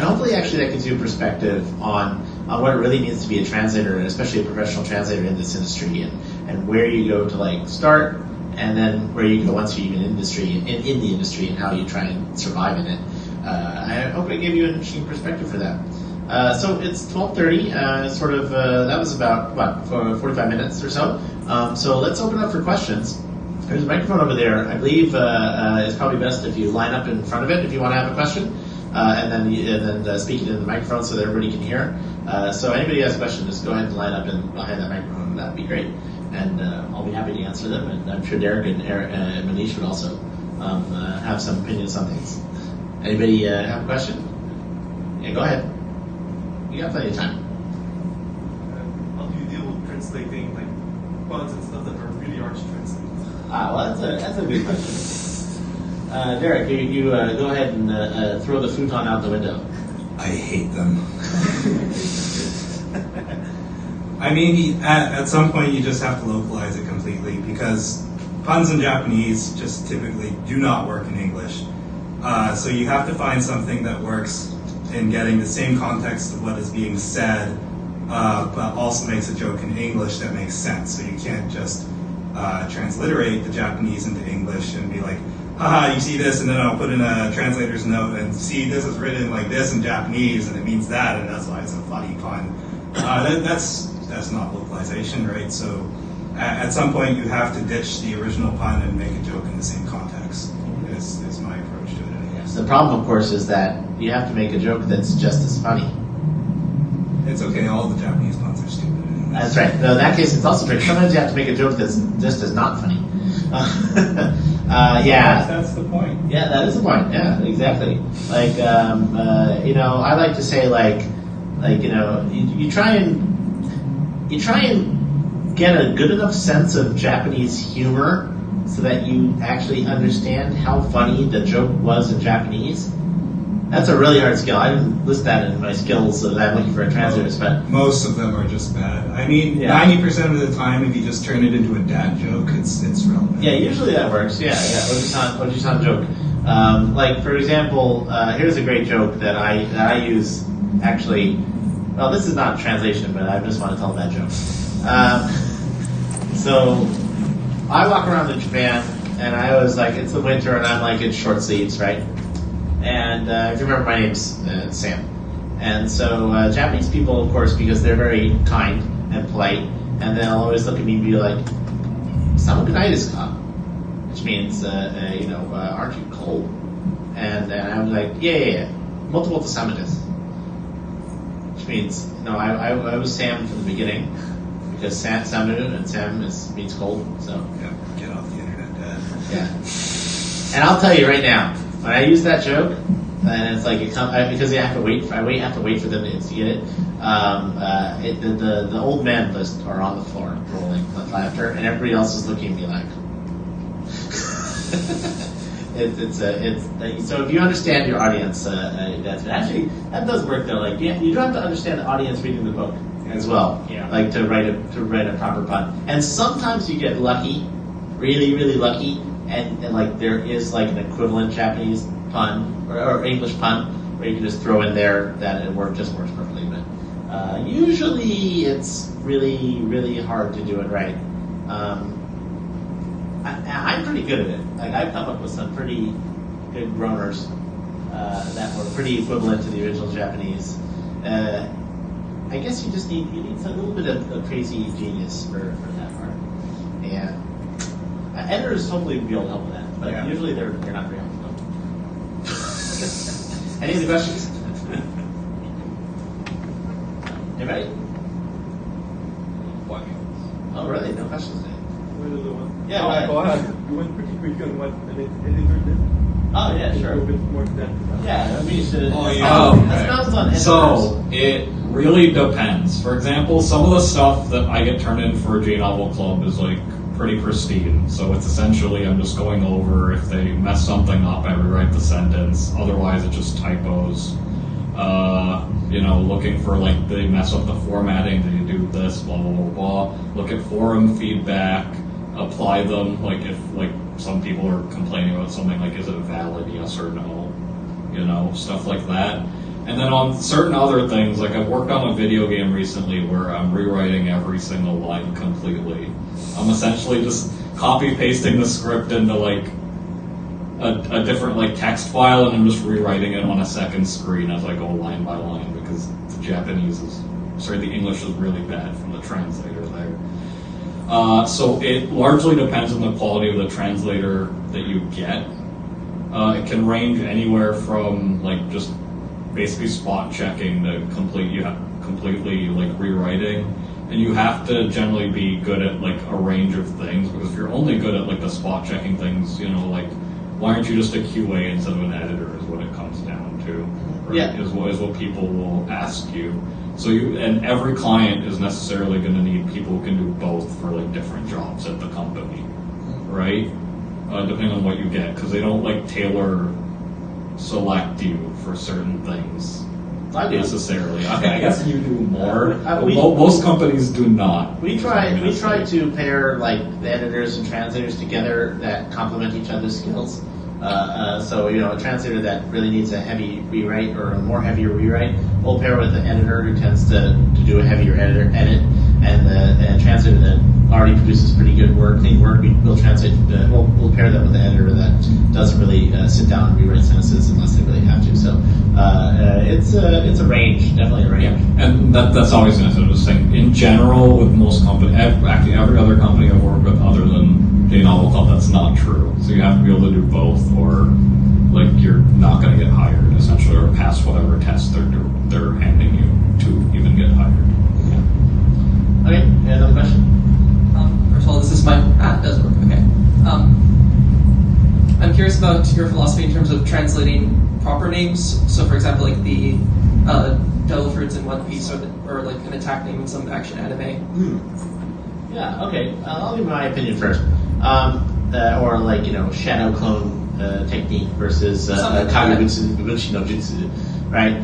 hopefully, actually, that gives you a perspective on what it really means to be a translator, and especially a professional translator in this industry, and where you go to start, and then where you go once you're even in the industry, and how you try and survive in it. I hope I gave you an interesting perspective for that. So it's 12:30. That was about, 45 minutes or so. So let's open up for questions. There's a microphone over there. I believe it's probably best if you line up in front of it if you want to have a question, and then speak it in the microphone so that everybody can hear. So anybody who has a question, just go ahead and line up behind that microphone. That'd be great. And I'll be happy to answer them. And I'm sure Derek and Manish would also have some opinions on things. Anybody have a question? Yeah, go ahead. You got plenty of time. How do you deal with translating fonts and stuff that are really hard to translate? Well, that's a good question. Derek, you go ahead and throw the futon out the window. I hate them. I mean, at some point you just have to localize it completely because puns in Japanese just typically do not work in English. So you have to find something that works in getting the same context of what is being said, but also makes a joke in English that makes sense. So you can't just transliterate the Japanese into English and be like, haha, you see this, and then I'll put in a translator's note and see this is written like this in Japanese, and it means that, and that's why it's a funny pun. That's not localization, right? So at some point you have to ditch the original pun and make a joke in the same context. Is my approach to it. Yes. The problem, of course, is that you have to make a joke that's just as funny. It's okay. All the Japanese puns are stupid. That's right. No, in that case, it's also tricky. Sometimes you have to make a joke that's just as not funny. Yeah. That's the point. Yeah, that is the point. Yeah, exactly. Like, I like to say, you try and get a good enough sense of Japanese humor so that you actually understand how funny the joke was in Japanese. That's a really hard skill. I didn't list that in my skills that I'm looking for a translator, but most of them are just bad. I mean, 90% of the time, if you just turn it into a dad joke, it's relevant. yeah, usually that works. Yeah. Oji-san joke. Like for example, here's a great joke that I use. Actually, well, this is not translation, but I just want to tell that joke. So I walk around in Japan, and I was like, it's the winter, and I'm like in short sleeves, right? And if you remember, my name's Sam. And so Japanese people, of course, because they're very kind and polite, and they'll always look at me and be like, "Samukunai desu ka?" Which means, aren't you cold? And I'm like, yeah. Moto Samu desu. Which means, I was Sam from the beginning, because Samu and Sam means cold. So Yeah, get off the internet, Dad. yeah. And I'll tell you right now, when I use that joke, and it's like because I have to wait for them to get it. The old men list are on the floor rolling with laughter, and everybody else is looking at me like. So if you understand your audience, that does work though. Like you don't have to understand the audience reading the book as well. Yeah. Like to write a proper pun, and sometimes you get lucky, really really lucky. And like there is like an equivalent Japanese pun or English pun where you can just throw in there that it just works perfectly. But usually it's really really hard to do it right. I'm pretty good at it. Like I've come up with some pretty good groaners that were pretty equivalent to the original Japanese. I guess you just need a little bit of crazy genius for that part. And editors hopefully will be able to help with that, but usually they're not very helpful. Any other questions? Anybody? Oh, really? No questions today. Yeah, go ahead. You went pretty quick on what the editor did. Oh, yeah, sure. A little bit more to that. Yeah, we should. So it really depends. For example, some of the stuff that I get turned in for J-Novel Club is like pretty pristine. So it's essentially I'm just going over if they mess something up, I rewrite the sentence. Otherwise, it's just typos. Looking for like they mess up the formatting, they do this, blah blah blah blah. Look at forum feedback, apply them. Like if like some people are complaining about something, like is it valid, yes or no? Stuff like that. And then on certain other things, like I've worked on a video game recently where I'm rewriting every single line completely. I'm essentially just copy-pasting the script into like a different like text file, and I'm just rewriting it on a second screen as I go line by line because the English is really bad from the translator there. So it largely depends on the quality of the translator that you get. It can range anywhere from like just basically spot checking to completely like rewriting, and you have to generally be good at like a range of things, because if you're only good at like the spot checking things, like why aren't you just a QA instead of an editor is what it comes down to, right? Yeah. is what people will ask you. So and every client is necessarily going to need people who can do both for like different jobs at the company, right? Depending on what you get, because they don't like select you for certain things. I do. Necessarily. I guess you do more. But we- most companies do not. We try to pair like the editors and translators together that complement each other's skills. So a translator that really needs a heavy rewrite or a more heavier rewrite, we'll pair with the editor who tends to do a heavier edit, and the translator that already produces pretty good clean work. We'll translate. We'll pair them with the editor that doesn't really sit down and rewrite sentences unless they really have to. So it's a range, definitely a range. Yeah. And that's always going to thing. In general, with most companies, actually every other company I've worked with other than J-Novel Club, that's not true. So you have to be able to do both, or like you're not going to get hired essentially, or pass whatever test they're handing you to even get hired. about your philosophy in terms of translating proper names. So, for example, like the devil fruits in One Piece, or like an attack name in some action anime. Yeah. Okay. I'll give my opinion first. Or like shadow clone technique versus Kagebutsu no Jutsu, right?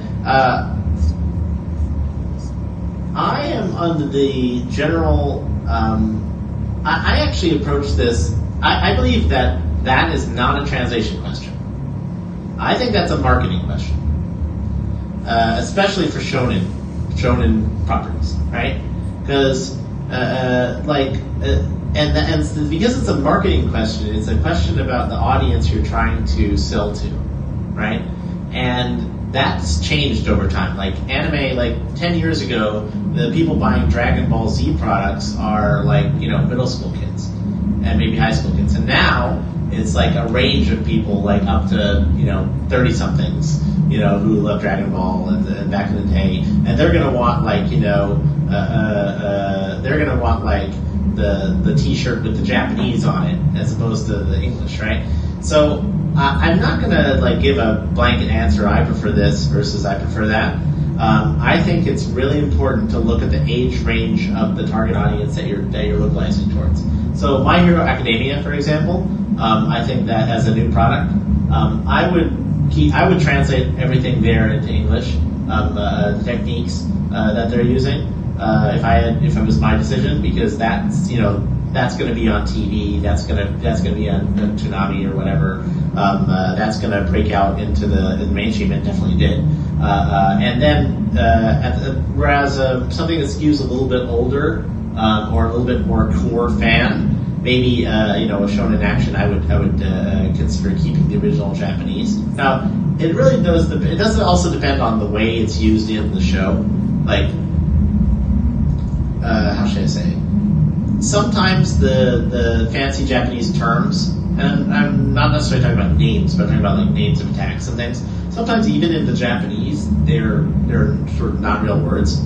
I am under the general. I actually approach this. I believe that is not a translation question. I think that's a marketing question, especially for shonen properties, right? Because and because it's a marketing question, it's a question about the audience you're trying to sell to, right? And that's changed over time. Like anime, like 10 years ago, the people buying Dragon Ball Z products are like, middle school kids and maybe high school kids. And now it's like a range of people, like up to, 30 somethings, who love Dragon Ball and back in the day. And they're going to want like, they're going to want like the t-shirt with the Japanese on it as opposed to the English, right? So I'm not going to like give a blanket answer. I prefer this versus I prefer that. I think it's really important to look at the age range of the target audience that you're localizing towards. So My Hero Academia, for example, I think that as a new product, I would translate everything there into English, techniques that they're using. If it was my decision, because that's going to be on TV, that's going to be on Toonami or whatever. That's going to break out into the mainstream. It definitely did. And then, whereas something that skews a little bit older or a little bit more core fan, maybe a shonen action, I would consider keeping the original Japanese. Now, it really does. It does also depend on the way it's used in the show. Like, how should I say? Sometimes the fancy Japanese terms, and I'm not necessarily talking about names, but I'm talking about like names of attacks and things. Sometimes even in the Japanese, they're sort of not real words.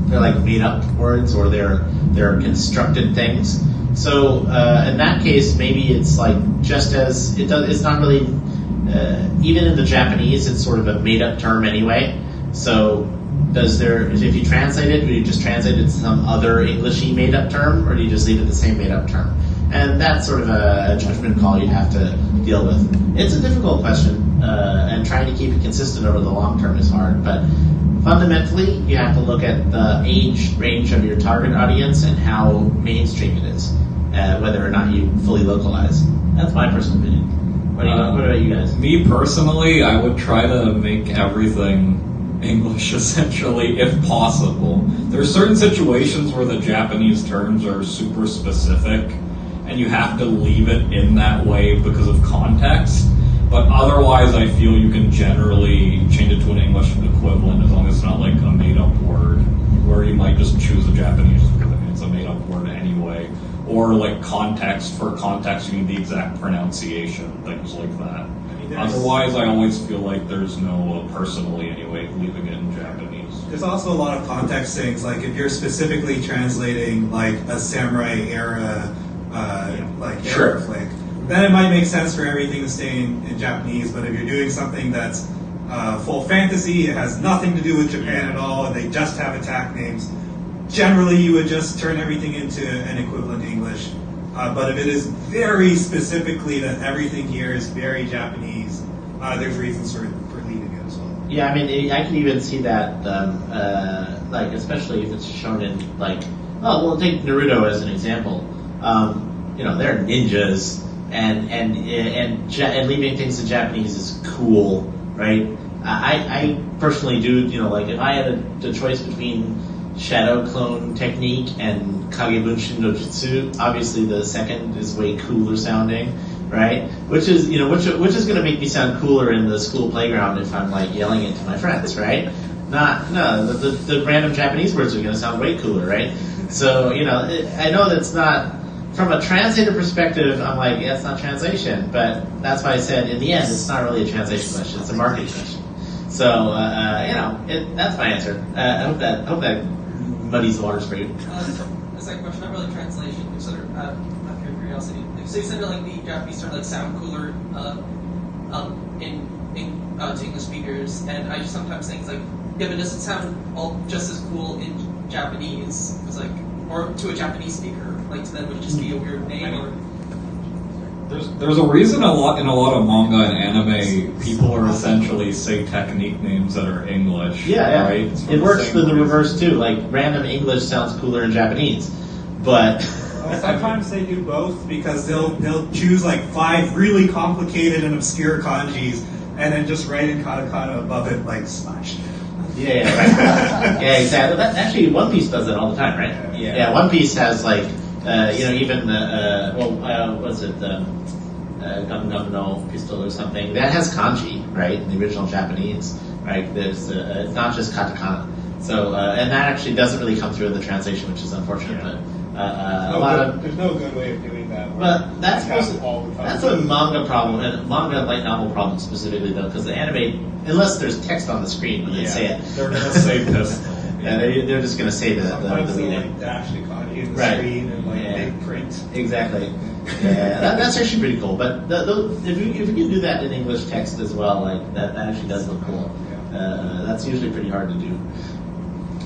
They're like made up words, or they're constructed things. So in that case, maybe it's like just as it does. It's not really even in the Japanese. It's sort of a made up term anyway. So if you translate it, do you just translate it to some other Englishy made up term, or do you just leave it the same made up term? And that's sort of a judgment call you'd have to deal with. It's a difficult question, and trying to keep it consistent over the long term is hard. But fundamentally, you have to look at the age range of your target audience and how mainstream it is, whether or not you fully localize. That's my personal opinion. What about you guys? Me personally, I would try to make everything English, essentially, if possible. There are certain situations where the Japanese terms are super specific, and you have to leave it in that way because of context. But otherwise, I feel you can generally change it to an English equivalent as long as it's not like a made-up word, where you might just choose a Japanese because it's a made-up word anyway. Or like context, for context, you need the exact pronunciation, things like that. Otherwise, I always feel like there's no, personally anyway, leaving it in Japanese. There's also a lot of context things, like if you're specifically translating like a samurai era, era flick, then it might make sense for everything to stay in Japanese. But if you're doing something that's full fantasy, it has nothing to do with Japan at all, and they just have attack names, generally you would just turn everything into an equivalent English. But if it is very specifically that everything here is very Japanese, there's reasons for leaving it as well. Yeah, I mean, I can even see that, like, especially if it's shown in, like, take Naruto as an example. They're ninjas, and leaving things in Japanese is cool, right? I personally do, like, if I had the choice between shadow clone technique and Kagebutsu no Jutsu, obviously the second is way cooler sounding, right? Which is going to make me sound cooler in the school playground if I'm like yelling it to my friends, right? The random Japanese words are going to sound way cooler, right? So I know that's not from a translator perspective. I'm like, yeah, it's not translation, but that's why I said in the end it's not really a translation question; it's a marketing question. So that's my answer. I hope that muddies the waters for you. The second question, not really translation, sort of out of your curiosity. So you said that like the Japanese term like sound cooler. to English speakers, and I just sometimes think it's like, yeah, but does it sound all just as cool in Japanese? It's like, or to a Japanese speaker, like to them would it just be a weird name? Or There's a reason in a lot of manga and anime people are essentially say technique names that are English. Yeah. Right? It's for It works for the same reverse too. Like random English sounds cooler in Japanese, but Sometimes they do both because they'll choose like 5 really complicated and obscure kanjis and then just write in katakana above it like slash. yeah, right. Yeah, exactly. Actually, One Piece does that all the time, right? Yeah. One Piece has like even what's it? Gum Gum no Pistol or something that has kanji, right? In the original Japanese, right? There's it's not just katakana. So and that actually doesn't really come through in the translation, which is unfortunate. But there's no good way of doing that. But that's all the time. that's a manga problem, and manga light novel problem specifically though, because the anime, unless there's text on the screen when they say it, They're gonna say pistol. yeah, they're just gonna say the Sometimes lead they'll name. like dash the kanji in the Right. screen and like Yeah. big print. Exactly. Yeah, that's actually pretty cool. But if you can do that in English text as well, like that actually does look cool. That's usually pretty hard to do.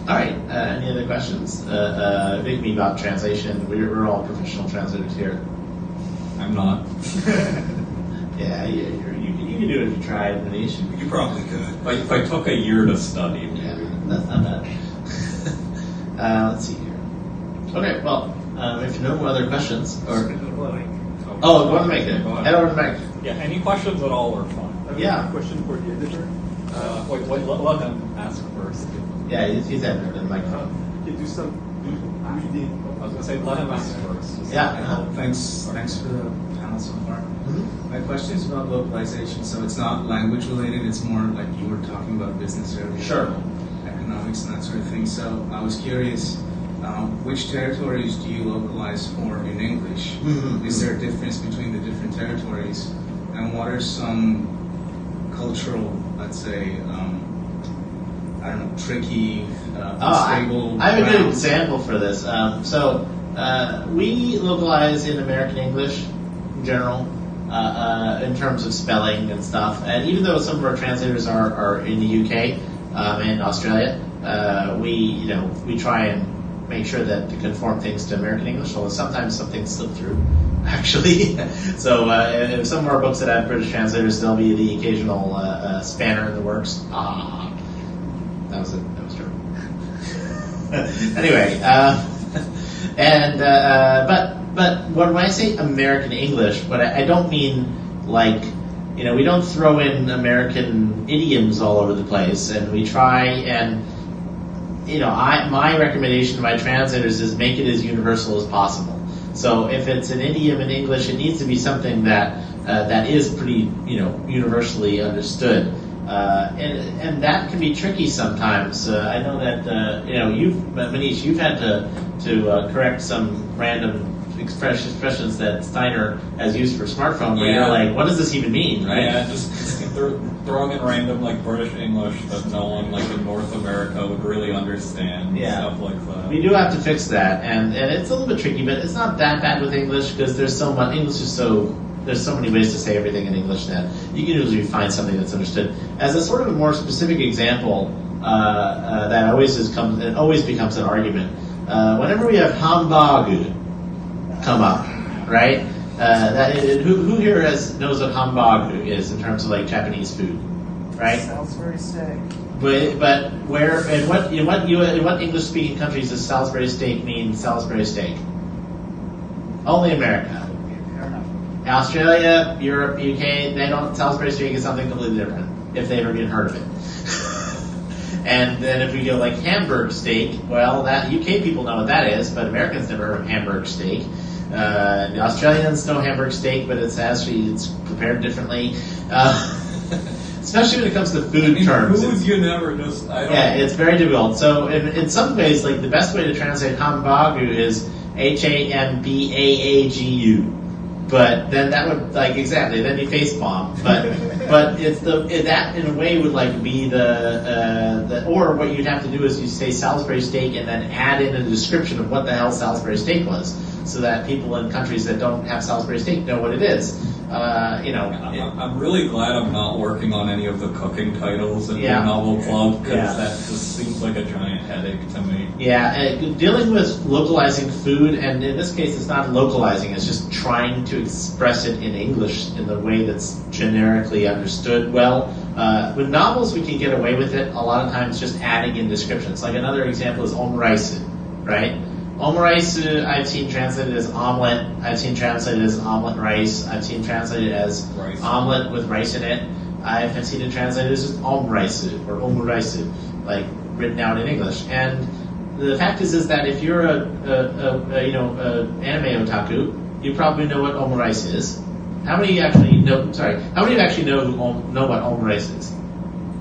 All right. Any other questions? Me about translation. We're all professional translators here. I'm not. Yeah, you can do it if you tried, Manish. You probably could. If I took a year to study, Yeah, maybe. that's not bad. Let's see here. Okay, well, if no other questions, or go on the mic there. Go ahead. Head over to the mic. Yeah, any questions at all are fine. I have Yeah. a question for the editor. Wait, let him ask first. Yeah, he's at the mic. Can you do some reading? I was gonna say let him ask first. Yeah. Thanks for the panel so far. Mhm. My question is about localization. So it's not language related. It's more like you were talking about business earlier. Sure. Economics and that sort of thing. So I was curious, which territories do you localize for in English? Mhm. Is there a difference between the different territories? And what are some cultural, let's say, I don't know, tricky, unstable I have a good ground? example for this. We localize in American English in general, in terms of spelling and stuff. And even though some of our translators are in the UK and Australia, we try and make sure that to conform things to American English. Although sometimes some things slip through, actually. So if some of our books that have British translators, there'll be the occasional spanner in the works. That was true. Anyway, but when I say American English, but I don't mean like, we don't throw in American idioms all over the place, and we try and, my recommendation to my translators is make it as universal as possible. So if it's an idiom in English, it needs to be something that is pretty, universally understood. And that can be tricky sometimes. I know that Manish, you've had to correct some random expressions that Steiner has used for smartphone, where you're like, what does this even mean, right? Yeah, just throwing in random like British English that no one like in North America would really understand. Yeah. Stuff like that. We do have to fix that, and it's a little bit tricky, but it's not that bad with English because there's so much. English is there's so many ways to say everything in English that you can usually find something that's understood. As a sort of a more specific example, that always becomes an argument. Whenever we have hamburger come up, right? Who here knows what hamburger is in terms of like Japanese food, right? Salisbury steak. But where in what English speaking countries does Salisbury steak mean Salisbury steak? Only America. Fair enough. Australia, Europe, UK, they don't. Salisbury steak is something completely different if they've ever even heard of it. And then if we go like Hamburg steak, well, that UK people know what that is, but Americans never heard of Hamburg steak. The Australians know Hamburg steak, but it's prepared differently. Especially when it comes to food terms. Food you never just. I don't. Yeah, it's very difficult. So in some ways, like the best way to translate hamburger is HAMBAAGU. But then that would then you face bomb. But it's that in a way would like be the or what you'd have to do is you say Salisbury steak and then add in a description of what the hell Salisbury steak was, so that people in countries that don't have Salisbury steak know what it is. I'm really glad I'm not working on any of the cooking titles in the novel club because that just seems like a giant headache to me. Yeah, dealing with localizing food, and in this case, it's not localizing; it's just trying to express it in English in the way that's generically understood well. With novels, we can get away with it a lot of times just adding in descriptions. Like another example is omuraisu, right? Omuraisu, I've seen translated as omelet. I've seen translated as omelet rice. I've seen translated as rice. Omelet with rice in it. I've seen it translated as just omuraisu or omuraisu, like written out in English. And the fact is that if you're a anime otaku, you probably know what omuraisu is. How many actually know? Sorry, how many of you actually know what omuraisu is?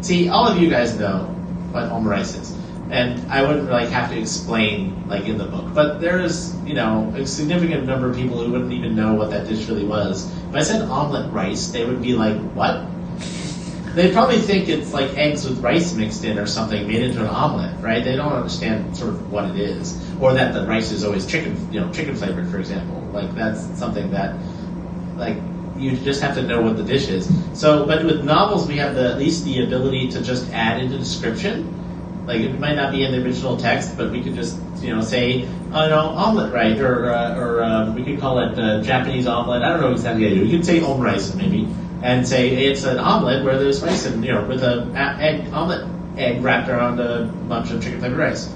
See, all of you guys know what omuraisu is. And I wouldn't have to explain in the book. But there is, a significant number of people who wouldn't even know what that dish really was. If I said omelet rice, they would be like, what? They'd probably think it's like eggs with rice mixed in or something made into an omelet, right? They don't understand sort of what it is. Or that the rice is always chicken flavored, for example. That's something that, you just have to know what the dish is. So, but with novels, we have at least the ability to just add in a description. It might not be in the original text, but we could just, say, omelet, right? Or we could call it Japanese omelet. I don't know exactly how to do it. You could say omuraisu, maybe, and say it's an omelet where there's rice in, with an omelet egg wrapped around a bunch of chicken-flavored rice.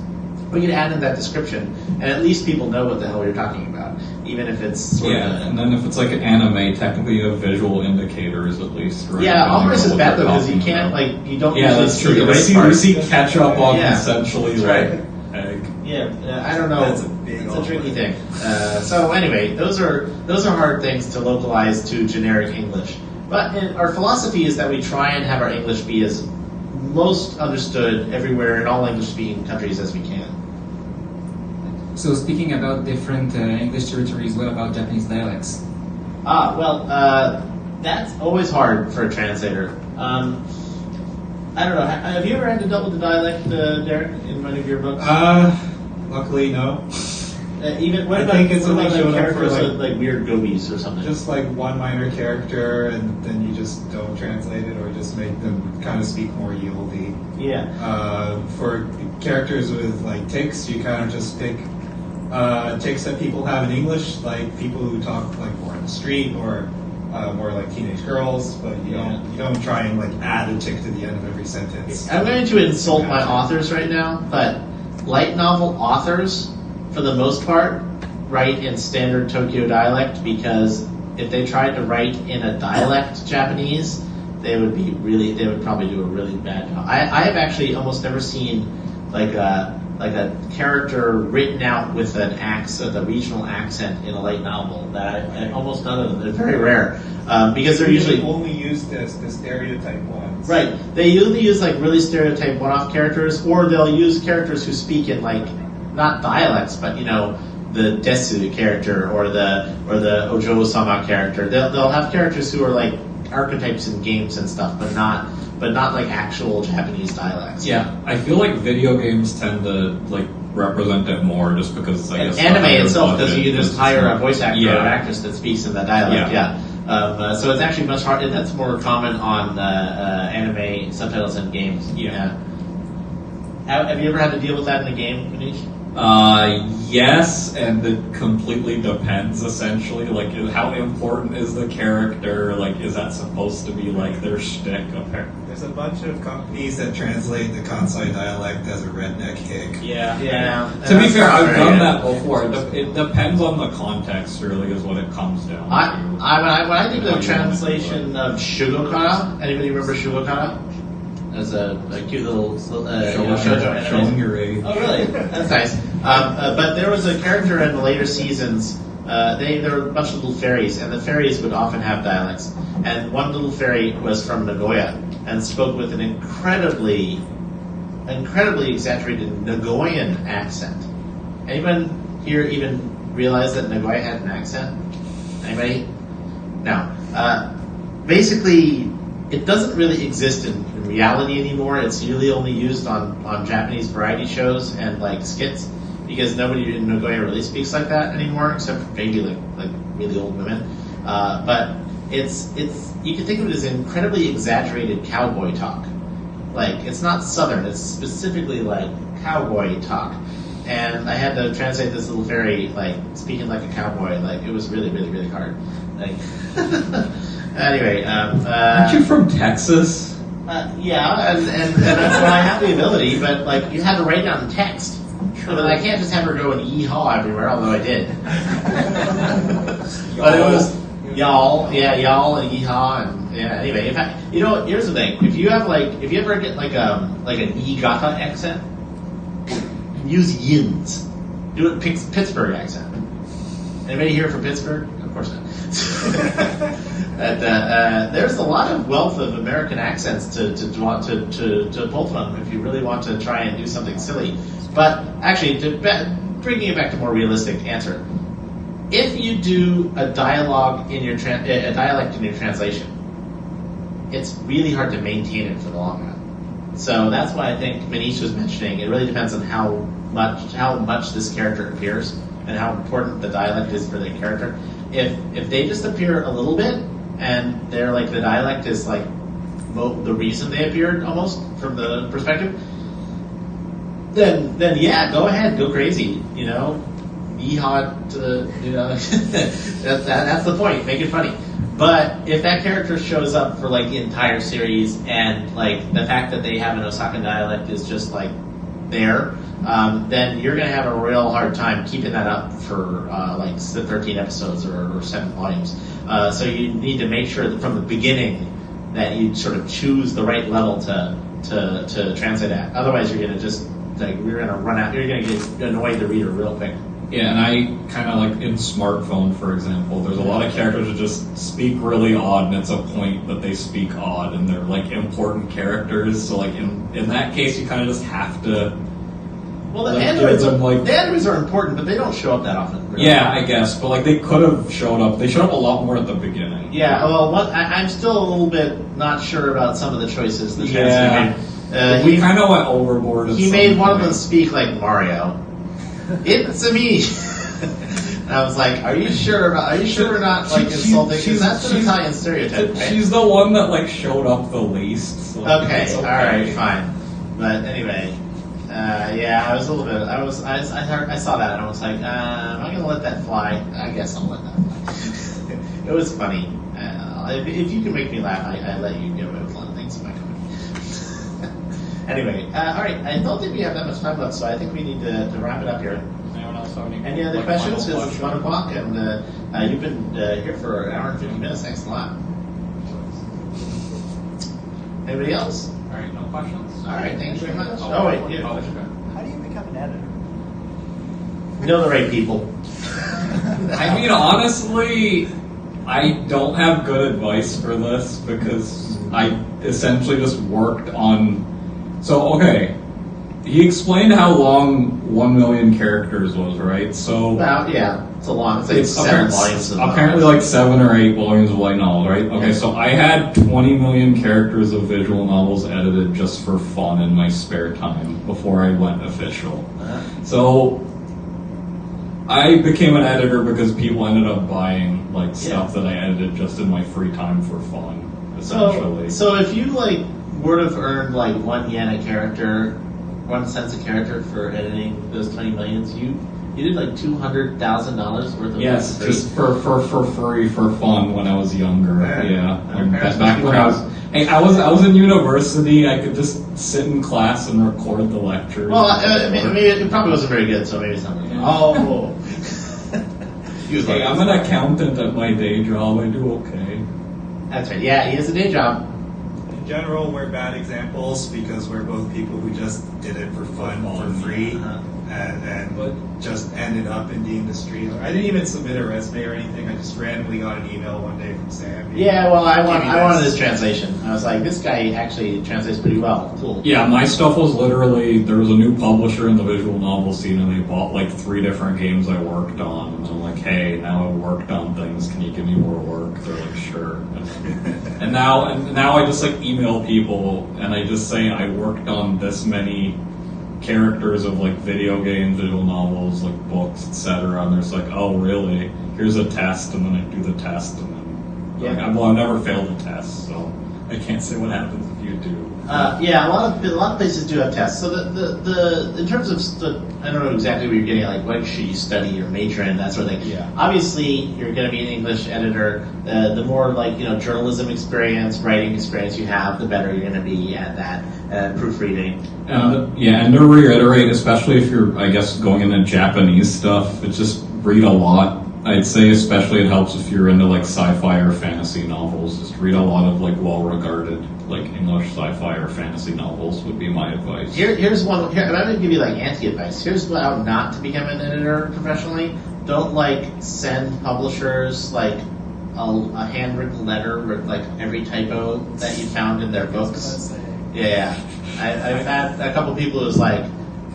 We could add in that description, and at least people know what the hell you're talking about, even if it's sort of... and then if it's like an anime, technically you have visual indicators at least, right? Yeah, omuraisu is bad, though, because you can't, you don't usually see the rice You part. see ketchup on essentially, right. egg. Yeah, I don't know. That's a big It's a tricky thing. So anyway, those are hard things to localize to generic English. But our philosophy is that we try and have our English be as most understood everywhere in all English-speaking countries as we can. So speaking about different English territories, what about Japanese dialects? That's always hard for a translator. I don't know. Have you ever had to deal with the dialect, Derek, in one of your books? Luckily, no. I think it's only showing showing up characters for, with weird gobies or something. Just one minor character, and then you just don't translate it, or just make them kind of speak more yieldy. Yeah. For characters with tics, you kind of just pick tics that people have in English, like people who talk more in the street, or more like teenage girls. But you don't try and add a tic to the end of every sentence. I'm going to insult my authors right now, but light novel authors, for the most part, write in standard Tokyo dialect, because if they tried to write in a dialect Japanese, they would probably do a really bad job. I have actually almost never seen a character written out with an accent, a regional accent in a light novel. Almost none of them. They're very rare because they're usually only used as the stereotype ones. Right. They usually use really stereotype one-off characters, or they'll use characters who speak in not dialects, but the Desu character or the Ojo-sama character. They'll have characters who are archetypes in games and stuff, but not actual Japanese dialects. Yeah, I feel like video games tend to represent it more, just because anime itself, because you just hire a voice actor or actress that speaks in that dialect. Yeah. So it's actually much harder. That's more common on anime subtitles in games. Yeah. Have you ever had to deal with that in a game, Manish? Yes, and it completely depends, essentially. How important is the character? Is that supposed to be, their shtick? There's a bunch of companies that translate the Kansai dialect as a redneck hick. Yeah. To be fair, I've done that before. It depends on the context, really, is what it comes down to. When I think of the translation of Shugokara, anybody remember Shugokara? As a cute little shoujo. Showing your age. Oh, really? That's nice. But there was a character in the later seasons. There were a bunch of little fairies, and the fairies would often have dialects. And one little fairy was from Nagoya and spoke with an incredibly exaggerated Nagoyan accent. Anyone here even realize that Nagoya had an accent? Anybody? No. Basically, it doesn't really exist in reality anymore. It's really only used on Japanese variety shows and skits, because nobody in Nagoya really speaks like that anymore, except for maybe like really old women. But it's you can think of it as incredibly exaggerated cowboy talk. Like, it's not Southern, it's specifically like cowboy talk. And I had to translate this little fairy, like, speaking like a cowboy. Like, it was really, really, really hard. Like, anyway. Aren't you from Texas? Yeah, and that's why I have the ability, but, like, you had to write down the text. I mean, I can't just have her go and yee-haw everywhere, although I did. But it was y'all, y'all and yee-haw, and yeah. Anyway, here's the thing: if you ever get like a Niigata accent, use yins. Do it Pittsburgh accent. Anybody here from Pittsburgh? Of course not. There's a lot of wealth of American accents to pull from if you really want to try and do something silly. But actually, bringing it back to more realistic answer, if you do a dialogue in your a dialect in your translation, it's really hard to maintain it for the long run. So that's why I think Manish was mentioning it really depends on how much this character appears and how important the dialect is for the character. If they just appear a little bit and they're like the dialect is like the reason they appeared almost from the perspective, then yeah, go ahead, go crazy, yeehaw to the, that's the point, make it funny. But if that character shows up for like the entire series and like the fact that they have an Osaka dialect is just like there, then you're going to have a real hard time keeping that up for like 13 episodes or 7 volumes. So you need to make sure that from the beginning that you sort of choose the right level to translate at. Otherwise, you're going to just you're going to run out. You're going to get annoy the reader real quick. Yeah, and I kind of like in Smartphone, for example, there's a lot of characters that just speak really odd, and it's a point that they speak odd, and they're like important characters. So like in that case, you kind of just have to. Well, the androids are important, but they don't show up that often. Really. Yeah, I guess, but like they could have showed up. They showed up a lot more at the beginning. Yeah, well, I'm still a little bit not sure about some of the choices the translator made. We kind of went overboard. He made one of them speak like Mario. It's a me. And I was like, "Are you sure we're not like insulting? Because that's an Italian stereotype, right?" She's the one that like showed up the least. So okay, all right, fine. But anyway, yeah, I was a little bit. I saw that and I was like, "Am I gonna let that fly?" I guess I'll let that fly. It was funny. If you can make me laugh, I let you get away with a lot of things in my company. Anyway, all right. I don't think we have that much time left, so I think we need to wrap it up here. Anyone else have any other questions? Because it's 1 o'clock, and you've been here for an hour and 50 minutes. Thanks a lot. Anybody else? All right, no questions. All right, thanks very much. Oh wait, yeah. How do you become an editor? Know the right people. I mean, honestly, I don't have good advice for this because I essentially just worked on. So, okay, he explained how long 1 million characters was, right? So, well, yeah, it's a long. It's like 7 volumes. Apparently, like 7 or 8 volumes of light novels, right? Okay, so I had 20 million characters of visual novels edited just for fun in my spare time before I went official. So, I became an editor because people ended up buying like stuff that I edited just in my free time for fun, essentially. So if you like would have earned like 1 yen a character, 1 cent a character for editing those 20 millions, you did like $200,000 worth of yes, just for free for fun when I was younger. Yeah, back when I was in university, I could just sit in class and record the lectures. Well, I mean, it probably wasn't very good, so maybe it's not. Oh. Hey, I'm an accountant at my day job. I do okay. That's right. Yeah, he has a day job. In general, we're bad examples because we're both people who just did it for fun, for free, and just ended up in the industry. I didn't even submit a resume or anything. I just randomly got an email one day from Sam. Yeah, well, I wanted his translation. I was like, this guy actually translates pretty well. Cool. Yeah, my stuff was literally, there was a new publisher in the visual novel scene and they bought like 3 different games I worked on. And I'm like, hey, now I've worked on things. Can you give me more work? They're like, sure. And now I just like email people and I just say I worked on this many characters of like video games, visual novels, like books, etc. And there's like, oh really? Here's a test, and then I do the test, and then Like, I've never failed a test, so I can't say what happens if you do. Yeah, a lot of places do have tests. So the in terms of I don't know exactly what you're getting at, like what should you study or major in, that sort of thing. Yeah. Obviously, you're going to be an English editor. The more like journalism experience, writing experience you have, the better you're going to be at that proofreading. And to reiterate, especially if you're, I guess, going into Japanese stuff, it's just read a lot. I'd say especially it helps if you're into like sci-fi or fantasy novels. Just read a lot of like well-regarded like English sci-fi or fantasy novels would be my advice. Here's one. I'm going to give you like anti-advice. Here's how not to become an editor professionally. Don't like send publishers like a handwritten letter with like every typo that you found in their books. Yeah. I've had a couple people who's like,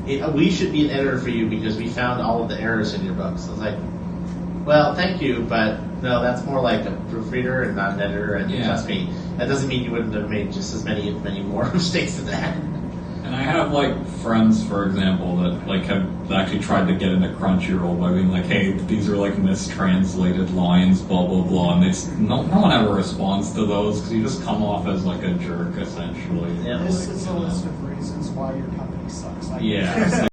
we should be an editor for you because we found all of the errors in your books. I was like, well, thank you, but no, that's more like a proofreader and not an editor, and trust me, that doesn't mean you wouldn't have made just as many more mistakes than that. And I have like friends, for example, that like have actually tried to get into Crunchyroll by being like, hey, these are like mistranslated lines, blah blah blah, and no one ever responds to those because you just come off as like a jerk essentially. Yeah. This is a list of reasons why your company sucks. Yeah.